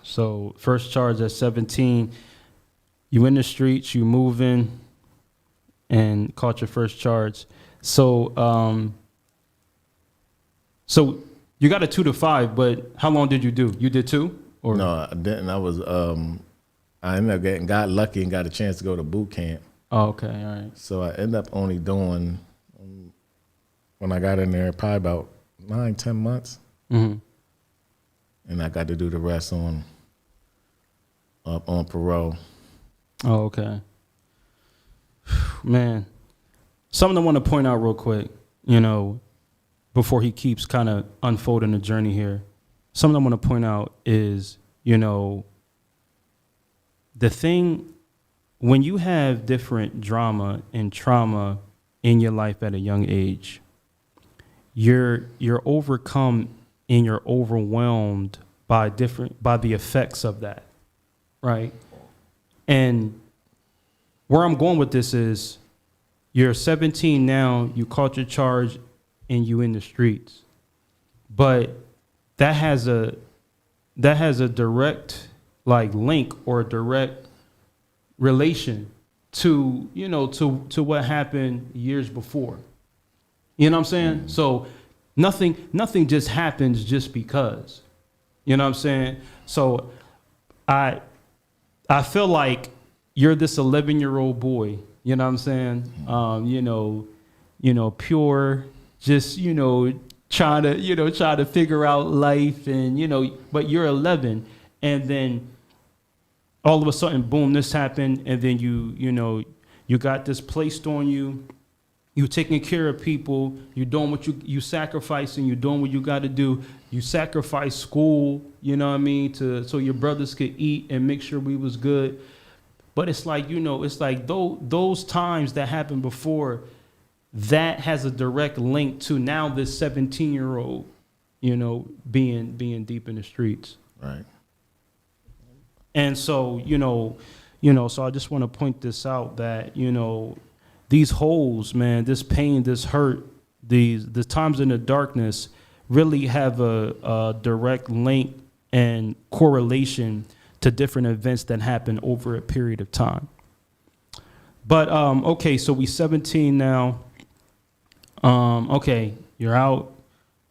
Speaker 2: So first charge at 17, you in the streets, you moving, and caught your first charge. So so you got a 2 to 5, but how long did you do? You did 2? Or
Speaker 3: No, I didn't. I was I ended up got lucky and got a chance to go to boot camp.
Speaker 2: Oh, okay, all right.
Speaker 3: So I ended up only doing, when I got in there, probably about 9-10 months.
Speaker 2: Mm-hmm.
Speaker 3: And I got to do the rest on parole.
Speaker 2: Oh, okay. Man, something I want to point out real quick, before he keeps kind of unfolding the journey here. Something I want to point out is, the thing, when you have different drama and trauma in your life at a young age, you're overcome and you're overwhelmed by the effects of that, right? And where I'm going with this is, you're 17 now, you caught your charge, and you in the streets, but that has a direct link or a direct relation to to what happened years before. You know what I'm saying? Mm-hmm. So nothing just happens just because. You know what I'm saying? So I feel like you're this 11-year-old boy, you know what I'm saying? Pure, just, trying to figure out life and, but you're 11 and then all of a sudden, boom, this happened. And then you got this placed on you. You're taking care of people. You're doing what you sacrificing. You're doing what you got to do. You sacrifice school, you know what I mean, so your brothers could eat and make sure we was good. But it's like, it's like those times that happened before, that has a direct link to now this 17-year-old, being deep in the streets.
Speaker 3: Right.
Speaker 2: And so, so I just want to point this out that, these holes, man, this pain, this hurt, the times in the darkness really have a direct link and correlation to different events that happen over a period of time. But, okay, so we 17 now. Okay, you're out,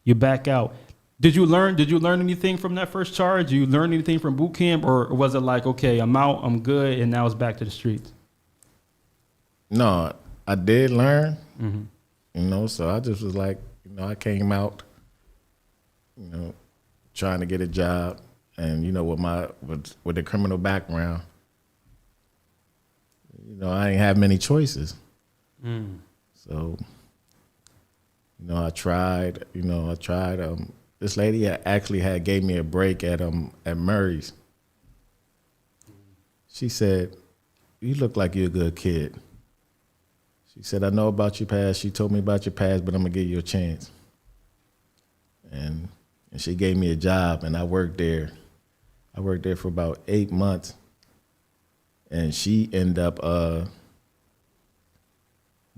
Speaker 2: you're back out. Did you learn anything from that first charge? Did you learn anything from boot camp, or was it like, okay, I'm out, I'm good, and now it's back to the streets?
Speaker 3: No, I did learn,
Speaker 2: Mm-hmm.
Speaker 3: So I just was like, I came out, trying to get a job, and, with the criminal background, I didn't have many choices.
Speaker 2: Mm.
Speaker 3: So, I tried, this lady actually gave me a break at Murray's. She said, "You look like you're a good kid." She said, "I know about your past." She told me about your past, but I'm gonna give you a chance. And she gave me a job, and I worked there. I worked there for about 8 months, and she ended up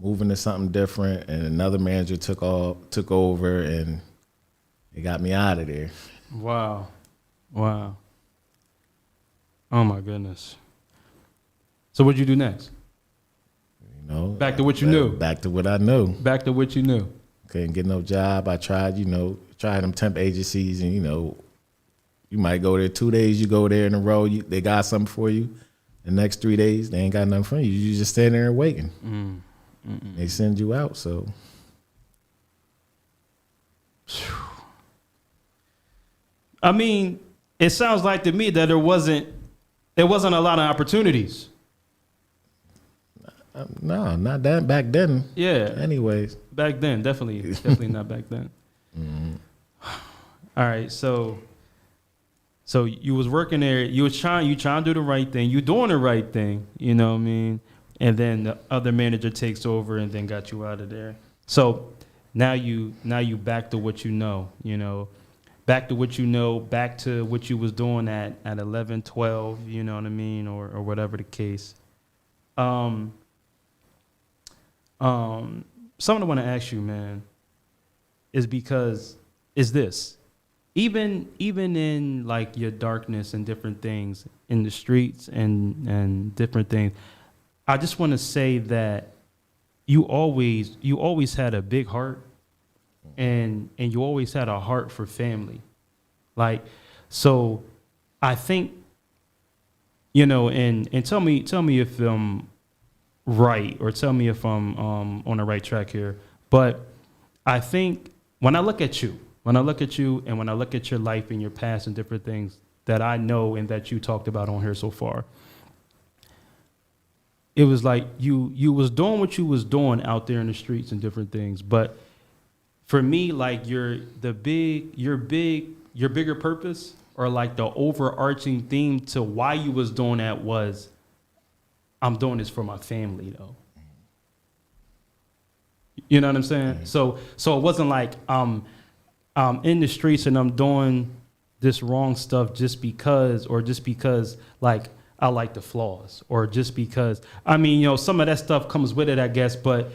Speaker 3: moving to something different, and another manager took over, and it got me out of there.
Speaker 2: Wow. Oh my goodness. So what'd you do next? Back to what you knew.
Speaker 3: Back to what I knew.
Speaker 2: Back to what you knew.
Speaker 3: Couldn't get no job. I tried, tried them temp agencies, and you might go there 2 days, you go there in a row, they got something for you. The next 3 days, they ain't got nothing for you. You just stand there and waiting. They send you out, so.
Speaker 2: I mean, it sounds like to me that there wasn't a lot of opportunities.
Speaker 3: No, not that back then.
Speaker 2: Yeah.
Speaker 3: Anyways.
Speaker 2: Back then, definitely not back then. Mm-hmm. All right, so you was working there. You trying to do the right thing. You doing the right thing. You know what I mean? And then the other manager takes over and then got you out of there. So now you back to what you know. Back to what you know. Back to what you was doing at 11, 12. You know what I mean, or whatever the case. Something I want to ask you, man, is this, even in like your darkness and different things in the streets and different things, I just want to say that you always had a big heart, and you always had a heart for family. Like, so I think, you know, and tell me if I'm right, or tell me if I'm on the right track here. But I think when I look at you, and when I look at your life and your past and different things that I know and that you talked about on here so far, it was like you was doing what you was doing out there in the streets and different things. But for me, like your bigger purpose, or like the overarching theme to why you was doing that was, I'm doing this for my family though. You know what I'm saying? Mm-hmm. So it wasn't like I'm in the streets and I'm doing this wrong stuff just because like I like the flaws, or just because, I mean, you know, some of that stuff comes with it, I guess, but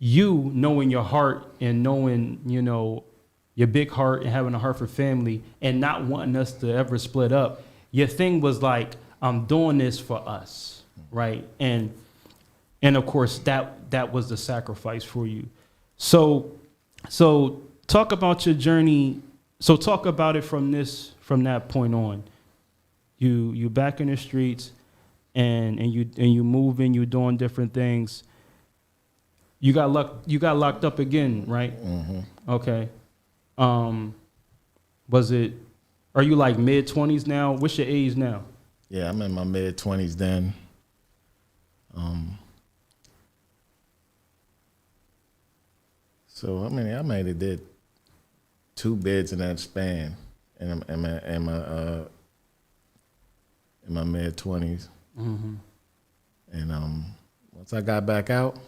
Speaker 2: you knowing your heart and knowing, you know, your big heart and having a heart for family and not wanting us to ever split up, your thing was like, I'm doing this for us, right? And of course that was the sacrifice for you. So talk about your journey. So talk about it from that point on. You back in the streets, and you moving, you doing different things. You got locked up again, right? Mm-hmm. Okay. Are you like mid-20s now? What's your age now?
Speaker 3: Yeah, I'm in my mid-20s then. So I might have did 2 bids in that span, in my mid-20s. Mm-hmm. And once I got back out,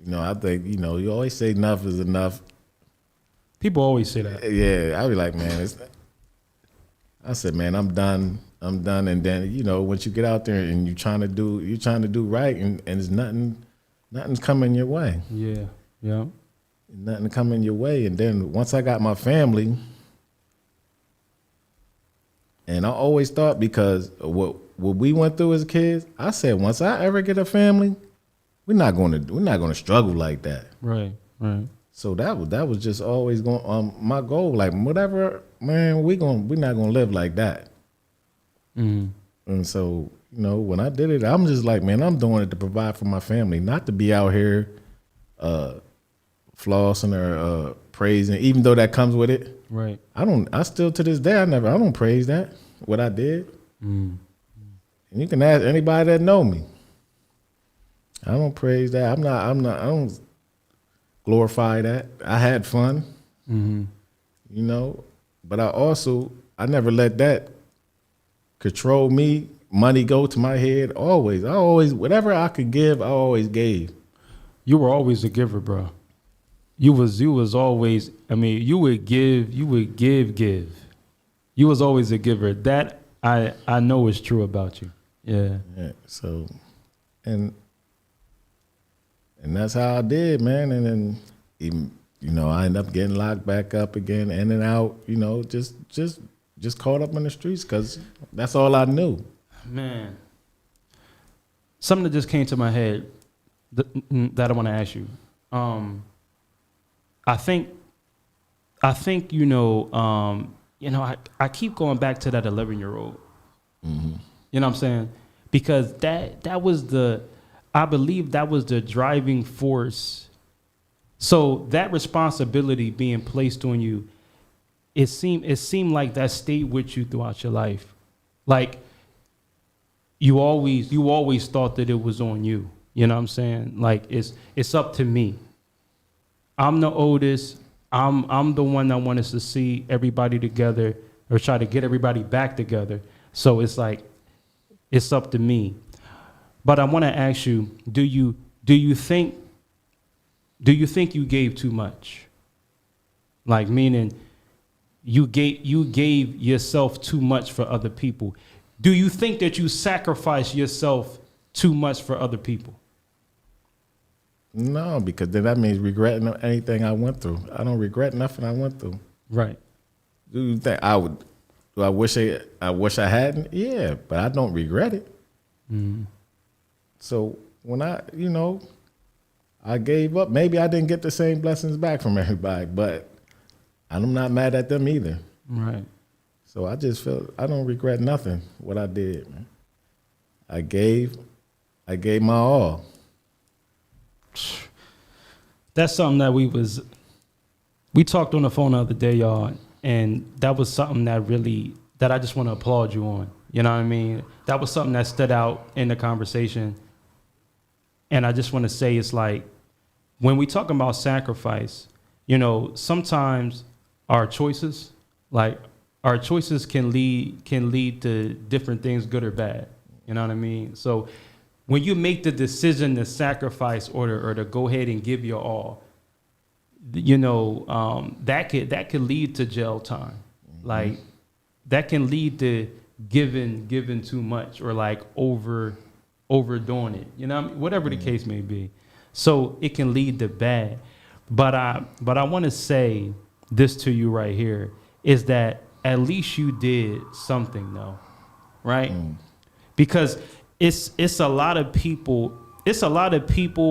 Speaker 3: you know, I think, you know, you always say enough is enough.
Speaker 2: People always say that.
Speaker 3: Yeah, I be like, man, I said, man, I'm done. And then, you know, once you get out there and you're trying to do right, and there's nothing's coming your way.
Speaker 2: Yeah.
Speaker 3: Nothing coming your way. And then once I got my family, and I always thought, because of what we went through as kids, I said, once I ever get a family, we're not gonna struggle like that.
Speaker 2: Right.
Speaker 3: So that was just always going my goal. Like, whatever, man, we're not gonna live like that. Mm-hmm. And so, you know, when I did it, I'm just like, man, I'm doing it to provide for my family, not to be out here flossing or praising, even though that comes with it.
Speaker 2: Right.
Speaker 3: I still to this day, I don't praise that, what I did. Mm. And you can ask anybody that know me. I don't praise that. I don't glorify that. I had fun, you know, but I never let that control me. Money go to my head. I always, whatever I could give, I always gave.
Speaker 2: You were always a giver, bro. You was always, I mean, you would give. You was always a giver. That I know is true about you. Yeah.
Speaker 3: So, and that's how I did, man. And then, even, you know, I ended up getting locked back up again, in and out. You know, just caught up in the streets, because that's all I knew. Man,
Speaker 2: something that just came to my head that I want to ask you. I think you know, I keep going back to that 11-year-old. Mm-hmm. You know what I'm saying? Because that was I believe that was the driving force. So that responsibility being placed on you, it seemed like that stayed with you throughout your life. Like you always thought that it was on you. You know what I'm saying? Like it's up to me. I'm the oldest. I'm the one that wants to see everybody together, or try to get everybody back together. So it's like, it's up to me. But I want to ask you, do you think you gave too much? Like, meaning you gave yourself too much for other people. Do you think that you sacrificed yourself too much for other people?
Speaker 3: No, because then that means regretting anything I went through. I don't regret nothing I went through.
Speaker 2: Right.
Speaker 3: Do you think I would? Do I wish I hadn't? Yeah, but I don't regret it. Mm-hmm. So when I gave up, maybe I didn't get the same blessings back from everybody, but I'm not mad at them either.
Speaker 2: Right.
Speaker 3: So I just felt I don't regret nothing what I did, man. I gave my all.
Speaker 2: That's something that we talked on the phone the other day, y'all, and that was something that I just want to applaud you on. You know what I mean? That was something that stood out in the conversation. And I just want to say, it's like, when we talk about sacrifice, you know, sometimes our choices can lead to different things, good or bad. You know what I mean? So when you make the decision to sacrifice or to go ahead and give your all, you know, that could lead to jail time. Mm-hmm. Like, that can lead to giving too much, or like overdoing it. You know what I mean? Whatever the case may be. So it can lead to bad. But I want to say this to you right here, is that at least you did something, though, right? Because it's a lot of people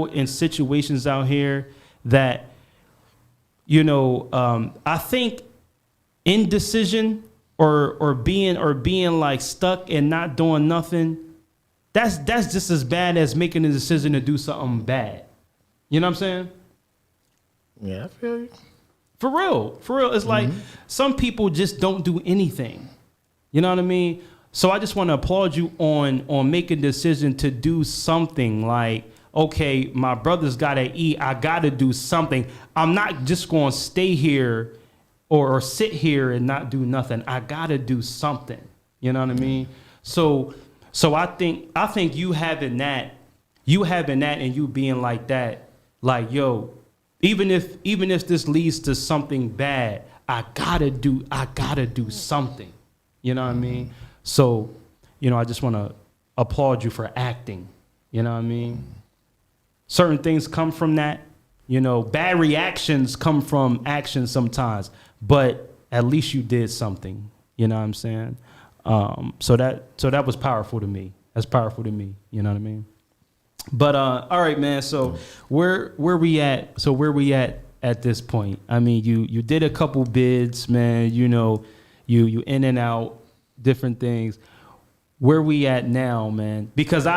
Speaker 2: in situations out here that, you know, I think indecision or being like stuck and not doing nothing, that's just as bad as making a decision to do something bad. You know what I'm saying?
Speaker 3: Yeah, I feel you.
Speaker 2: For real. It's like some people just don't do anything. You know what I mean? So I just want to applaud you on making a decision to do something. Like, okay, my brother's got to eat. I got to do something. I'm not just going to stay here or sit here and not do nothing. I got to do something. You know what I mean? So I think you having that and you being like that, like, yo, even if this leads to something bad, I gotta do something. You know what I mean? So, you know, I just want to applaud you for acting. You know what I mean? Certain things come from that. You know, bad reactions come from action sometimes, but at least you did something. You know what I'm saying? So that was powerful to me. That's powerful to me. You know what I mean? But all right, man. So where we at? So where we at this point? I mean, you did a couple bids, man. You know, you in and out, different things. Where we at now, man? Because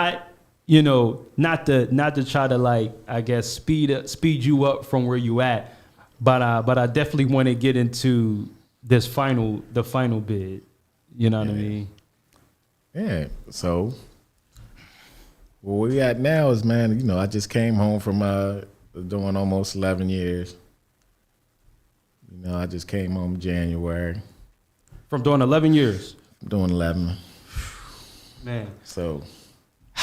Speaker 2: you know, not to try to, like, I guess speed you up from where you at, but I definitely want to get into the final bid. You know what I mean?
Speaker 3: Yeah. So where we at now is, man, you know, I just came home from doing almost 11 years. You know, I just came home January.
Speaker 2: From doing 11 years?
Speaker 3: Doing 11.
Speaker 2: Man.
Speaker 3: So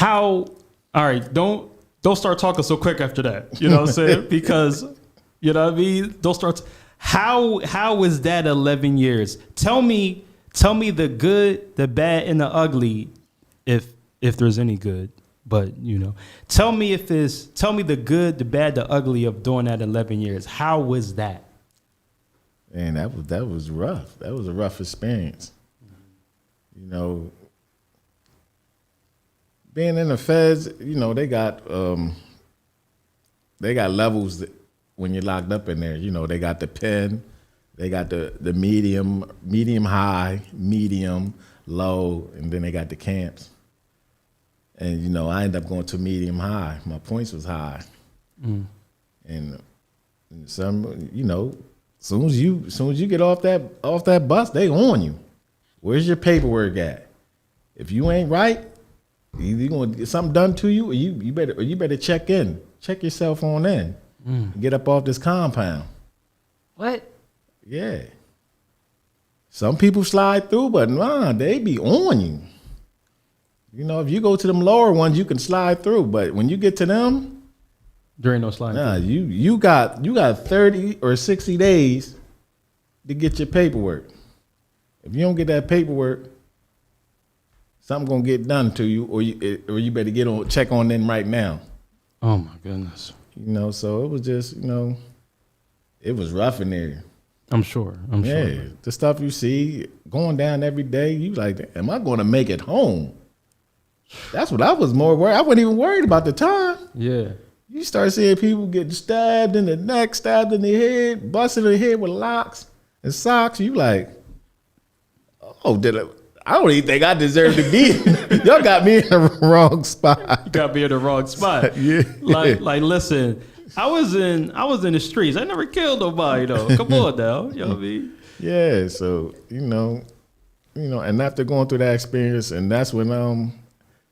Speaker 2: all right, don't start talking so quick after that. You know what I'm saying? Because, you know what I mean? Don't start. How is that 11 years? Tell me the good, the bad, and the ugly, if there's any good. But, you know, tell me the good, the bad, the ugly of doing that 11 years. How was that?
Speaker 3: Man, that was rough. That was a rough experience. You know, being in the feds, you know, they got levels when you're locked up in there. You know, they got the pen, they got the medium high, medium, low, and then they got the camps. And, you know, I ended up going to medium high. My points was high. And some, you know, soon as you get off that bus, they on you. Where's your paperwork at? If you ain't right, either you're gonna get something done to you, or you better check in. Check yourself on in. Get up off this compound.
Speaker 2: What?
Speaker 3: Yeah. Some people slide through, but nah, they be on you. You know, if you go to them lower ones, you can slide through. But when you get to them,
Speaker 2: During no sliding.
Speaker 3: nah, you got 30 or 60 days to get your paperwork. If you don't get that paperwork, something gonna get done to you, or you better check on them right now.
Speaker 2: Oh my goodness.
Speaker 3: You know, so it was just, you know, it was rough in there.
Speaker 2: I'm sure.
Speaker 3: Yeah, the stuff you see going down every day, you like, am I going to make it home? That's what I was more worried. I wasn't even worried about the time.
Speaker 2: Yeah.
Speaker 3: You start seeing people getting stabbed in the neck, stabbed in the head, busted in the head with locks and socks. You like, Oh, I don't even think I deserve to be. Y'all got me in the wrong spot.
Speaker 2: You got me in the wrong spot.
Speaker 3: Yeah.
Speaker 2: Like, listen, I was in the streets. I never killed nobody though. Come on now, you know what I mean?
Speaker 3: Yeah, so you know, and after going through that experience, and that's when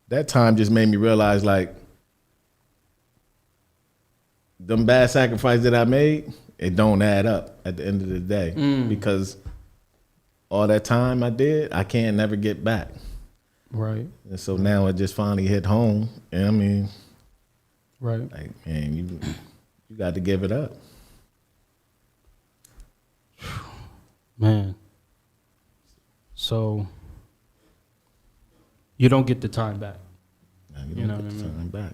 Speaker 3: that time just made me realize like them bad sacrifices that I made, it don't add up at the end of the day because all that time I did, I can't never get back.
Speaker 2: Right.
Speaker 3: And so now it just finally hit home, and I mean,
Speaker 2: Right.
Speaker 3: like man, you got to give it up.
Speaker 2: Man. So you don't get the time back.
Speaker 3: Now,
Speaker 2: You know
Speaker 3: don't
Speaker 2: what I
Speaker 3: get the
Speaker 2: mean?
Speaker 3: time back.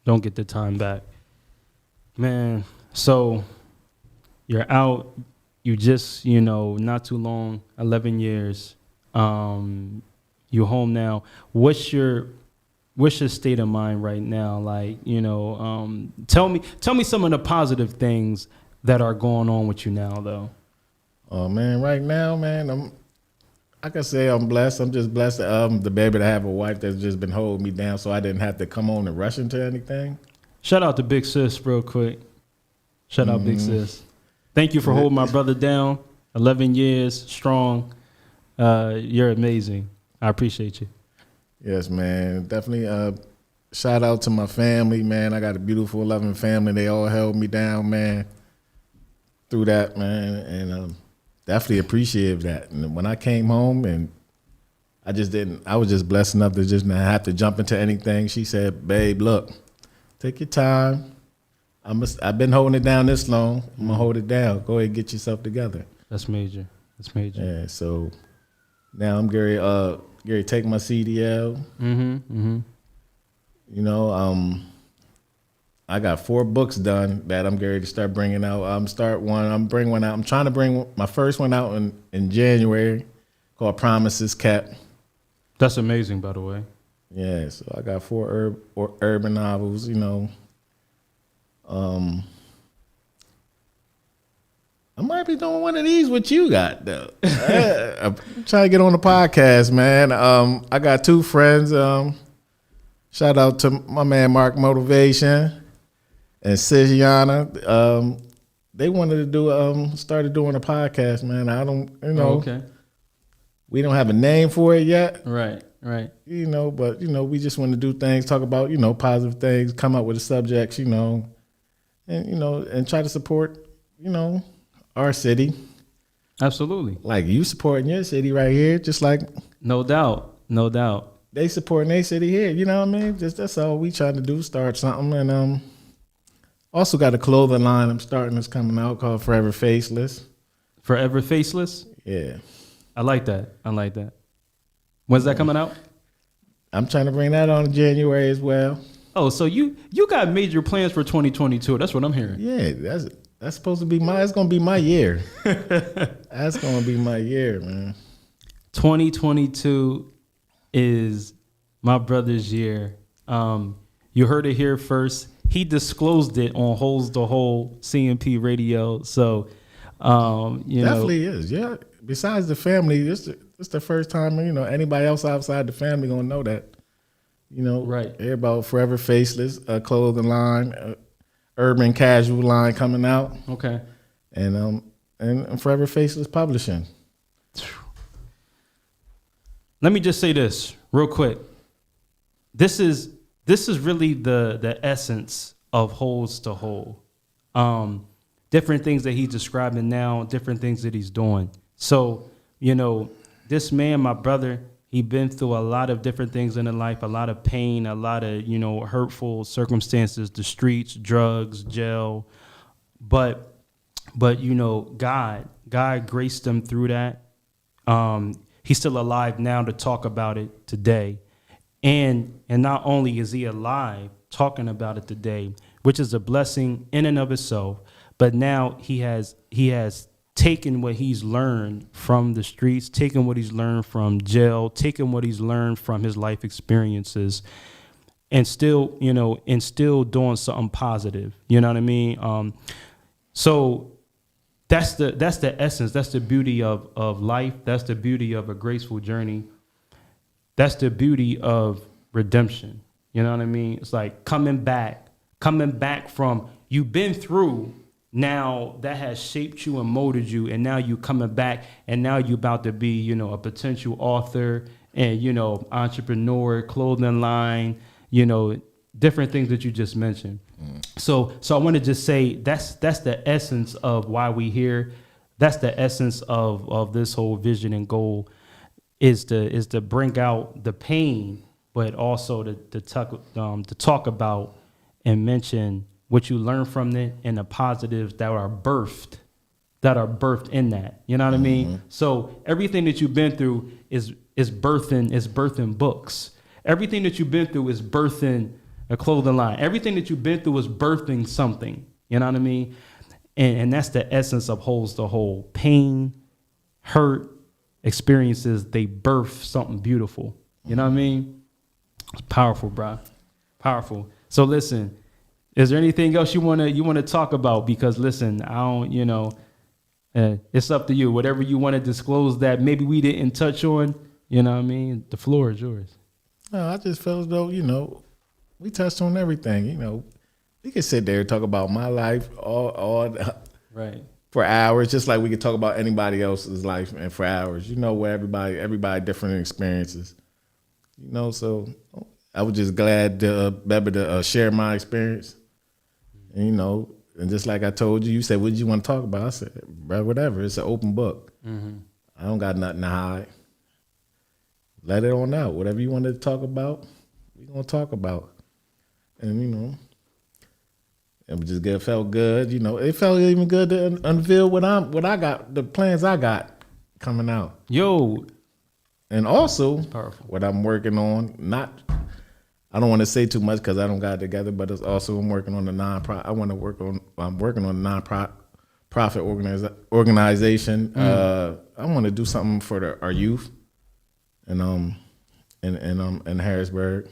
Speaker 2: Don't get the time back. Man, so you're out, you just, not too long, 11 years. You're home now. What's your state of mind right now? Like, tell me some of the positive things that are going on with you now though.
Speaker 3: Oh man, right now, man, I can say I'm blessed. I'm just blessed to be able to have a wife that's just been holding me down, so I didn't have to come on and rush into anything.
Speaker 2: Shout out to Big Sis real quick. Shout out Big Sis. Thank you for holding my brother down. 11 years strong. You're amazing. I appreciate you.
Speaker 3: Yes, man, definitely. Shout out to my family, man. I got a beautiful, loving family. They all held me down, man, through that, man, and definitely appreciate that. And when I came home, and I was just blessed enough to just not have to jump into anything. She said, "Babe, look, take your time. I've been holding it down this long. I'm gonna hold it down. Go ahead and get yourself together."
Speaker 2: That's major. That's major.
Speaker 3: Yeah. So now I'm Gary. Take my CDL. I got 4 books done that I'm Gary to start bringing out. I'm bring one out. I'm trying to bring my first one out in January, called Promises Kept.
Speaker 2: That's amazing, by the way.
Speaker 3: Yeah, so I got 4 urban novels. I might be doing one of these. What you got though? I'm trying to get on the podcast, man. I got 2 friends. Shout out to my man Mark Motivation and Sigiana. They wanted to started doing a podcast, man. I don't,
Speaker 2: Okay.
Speaker 3: we don't have a name for it yet,
Speaker 2: Right.
Speaker 3: but we just want to do things, talk about, positive things, come up with the subjects, and and try to support, our city.
Speaker 2: Absolutely.
Speaker 3: Like you supporting your city right here, just like
Speaker 2: No doubt.
Speaker 3: they supporting their city here. You know what I mean? That's all we trying to do, start something. And also got a clothing line I'm starting that's coming out called Forever Faceless.
Speaker 2: Forever Faceless?
Speaker 3: Yeah.
Speaker 2: I like that. When's that coming out?
Speaker 3: I'm trying to bring that on in January as well.
Speaker 2: Oh, so you got major plans for 2022. That's what I'm hearing.
Speaker 3: Yeah, that's supposed to be it's gonna be my year. That's gonna be my year, man.
Speaker 2: 2022 is my brother's year. You heard it here first. He disclosed it on Holds the Hole CMP Radio. So,
Speaker 3: Definitely is. Yeah. Besides the family, it's the first time anybody else outside the family gonna know that.
Speaker 2: Right.
Speaker 3: Hear about Forever Faceless, a clothing line, urban casual line coming out.
Speaker 2: Okay.
Speaker 3: And Forever Faceless Publishing.
Speaker 2: Let me just say this real quick. This is really the essence of Holds to Hole. Different things that he's describing now, different things that he's doing. So, this man, my brother, he been through a lot of different things in his life, a lot of pain, a lot of, hurtful circumstances, the streets, drugs, jail. But God graced him through that. He's still alive now to talk about it today. And not only is he alive talking about it today, which is a blessing in and of itself, but now he has taken what he's learned from the streets, taken what he's learned from jail, taken what he's learned from his life experiences, and still doing something positive. You know what I mean? So that's the essence. That's the beauty of life. That's the beauty of a graceful journey. That's the beauty of redemption. You know what I mean? It's like coming back from you've been through. Now that has shaped you and molded you, and now you coming back, and now you about to be, you know, a potential author and, you know, entrepreneur, clothing line, you know, different things that you just mentioned. So I want to just say that's the essence of why we here. That's the essence of this whole vision and goal is to bring out the pain, but also to talk about and mention what you learn from it and the positives that are birthed in that. You know what I mean? So everything that you've been through is birthing books. Everything that you've been through is birthing a clothing line. Everything that you've been through is birthing something. You know what I mean? And that's the essence of Holds the Whole. Pain, hurt, experiences, they birth something beautiful. You know what I mean? It's powerful, bro. Powerful. So listen, is there anything else you wanna talk about? Because listen, I don't, you know, it's up to you. Whatever you want to disclose that maybe we didn't touch on, you know what I mean? The floor is yours.
Speaker 3: No, I just felt as though, you know, we touched on everything. You know, we could sit there and talk about my life all
Speaker 2: Right.
Speaker 3: for hours, just like we could talk about anybody else's life and for hours. You know, where everybody different experiences. You know, so I was just glad to be able to share my experience. And, you know, and just like I told you, you said, what did you want to talk about? I said, bro, whatever. It's an open book. I don't got nothing to hide. Let it on out. Whatever you wanted to talk about, we're going to talk about. And, you know, it felt good. You know, it felt even good to unveil what I got, the plans I got coming out.
Speaker 2: Yo.
Speaker 3: And also,
Speaker 2: powerful.
Speaker 3: What I'm working on, I don't want to say too much because I don't got it together, but it's also I'm working on the nonprofit. I'm working on a nonprofit organization. I want to do something for our youth, and in Harrisburg.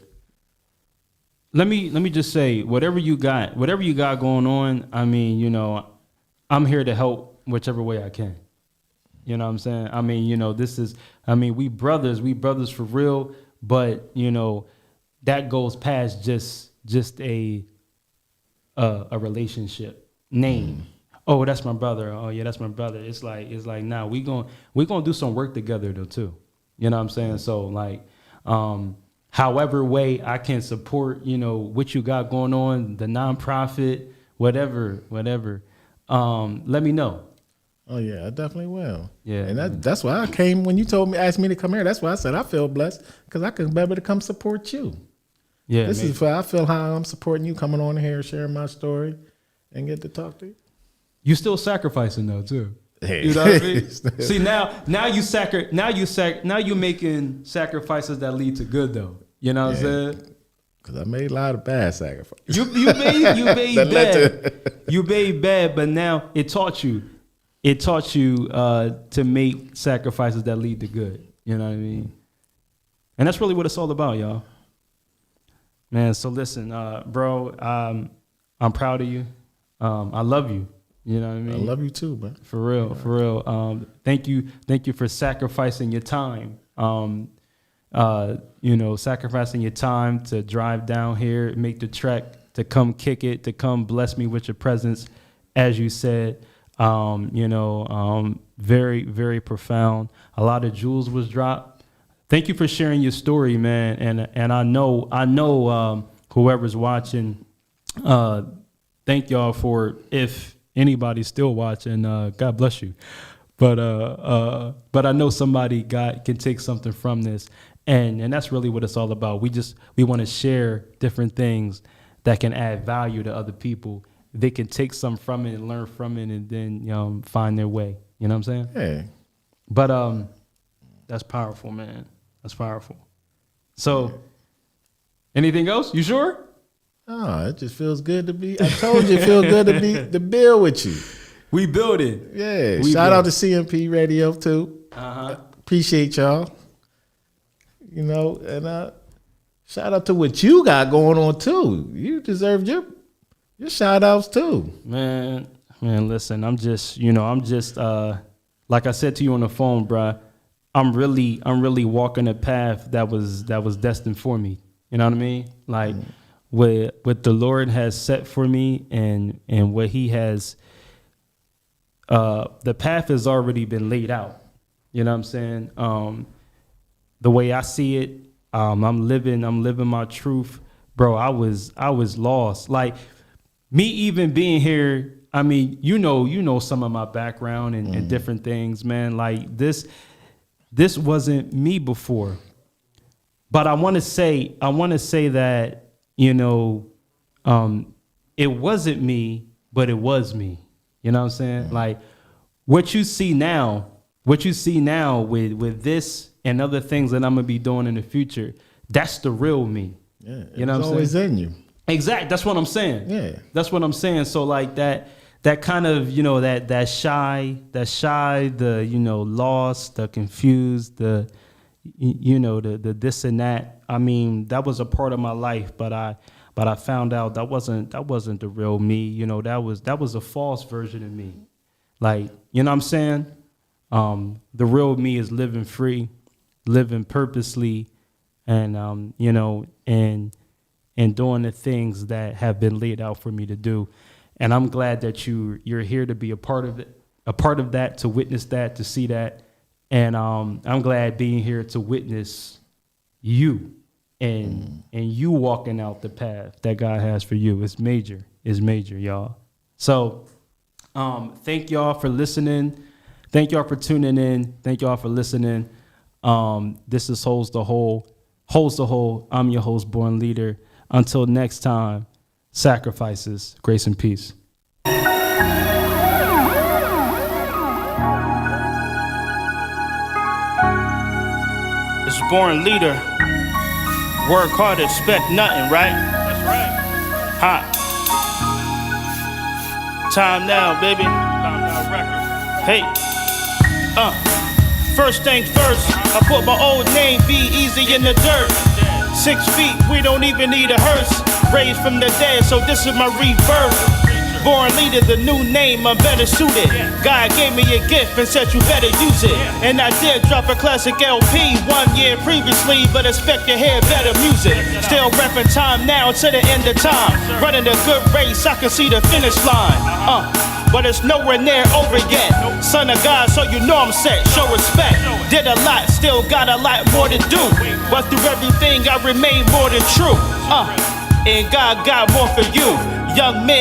Speaker 2: Let me just say, whatever you got going on, I mean, you know, I'm here to help whichever way I can. You know what I'm saying? I mean, you know, we brothers for real, but you know, that goes past just a relationship name. Oh, that's my brother. Oh yeah, that's my brother. It's like now we gonna do some work together though too. You know what I'm saying? So like, however way I can support, you know, what you got going on, the nonprofit, whatever. Let me know.
Speaker 3: Oh yeah, I definitely will.
Speaker 2: Yeah,
Speaker 3: and that's why I came when you asked me to come here. That's why I said I feel blessed because I could be able to come support you.
Speaker 2: Yeah,
Speaker 3: this is why I feel how I'm supporting you, coming on here, sharing my story, and get to talk to you.
Speaker 2: You still sacrificing though too.
Speaker 3: Hey.
Speaker 2: You know what I mean? See now you making sacrifices that lead to good though. You know what I'm saying?
Speaker 3: Because I made a lot of bad sacrifices.
Speaker 2: You made bad. You made bad, but now it taught you. It taught you to make sacrifices that lead to good. You know what I mean? And that's really what it's all about, y'all. Man, so listen, bro, I'm proud of you. I love you. You know what I mean?
Speaker 3: I love you too, man.
Speaker 2: For real. Thank you for sacrificing your time. You know, sacrificing your time to drive down here, make the trek, to come kick it, to come bless me with your presence, as you said. You know, very, very profound. A lot of jewels was dropped. Thank you for sharing your story, man. And I know whoever's watching, thank y'all for, if anybody's still watching, God bless you. But I know somebody can take something from this. And that's really what it's all about. We want to share different things that can add value to other people. They can take some from it and learn from it, and then, you know, find their way. You know what I'm saying?
Speaker 3: Hey.
Speaker 2: But that's powerful, man. That's powerful. So, anything else? You sure?
Speaker 3: Oh, it just feels good to be. I told you it feels good to build with you.
Speaker 2: We build it.
Speaker 3: Yeah. Shout out to CMP Radio too. Appreciate y'all. You know, and shout out to what you got going on too. You deserve your shout outs too.
Speaker 2: Man, Man, listen, I'm just like I said to you on the phone, bruh, I'm really walking a path that was destined for me. You know what I mean? Like what the Lord has set for me and what he has, the path has already been laid out. You know what I'm saying? The way I see it, I'm living my truth. Bro, I was lost. Like me even being here, I mean, you know some of my background and different things, man. Like this wasn't me before. But I want to say that, it wasn't me, but it was me. You know what I'm saying? Like what you see now with this and other things that I'm gonna be doing in the future, that's the real me.
Speaker 3: Yeah,
Speaker 2: you know what I'm
Speaker 3: always
Speaker 2: saying?
Speaker 3: in you.
Speaker 2: Exactly. That's what I'm saying.
Speaker 3: Yeah.
Speaker 2: That's what I'm saying. So like that kind of, that shy, the, lost, the confused, the this and that. I mean, that was a part of my life, but I found out that wasn't the real me. That was a false version of me. Like, you know what I'm saying? The real me is living free, living purposely, and and doing the things that have been laid out for me to do. And I'm glad that you're here to be a part of it, a part of that, to witness that, to see that. And I'm glad being here to witness you and you walking out the path that God has for you. It's major, y'all. So thank y'all for listening. Thank y'all for tuning in. Thank y'all for listening. This is Holds the Whole. Holds the Whole. I'm your host, Born Leader. Until next time, sacrifices, grace and peace. It's Born Leader. Work hard, expect nothing, right?
Speaker 4: That's right.
Speaker 2: Hot. Time now, baby.
Speaker 4: Time Now Records.
Speaker 2: Hey. First things first, I put my old name, Be Easy, in the dirt. 6 feet, we don't even need a hearse. Raised from the dead, so this is my rebirth. Born Leader, the new name, I'm better suited. God gave me a gift and said you better use it. And I did drop a classic LP 1 year previously, but expect to hear better music. Still repping Time Now to the end of time. Running a good race, I can see the finish line. But it's nowhere near over yet. Son of God, so you know I'm set. Show respect. Did a lot, still got a lot more to do. But through everything, I remain more than true. And God got more for you. Young men.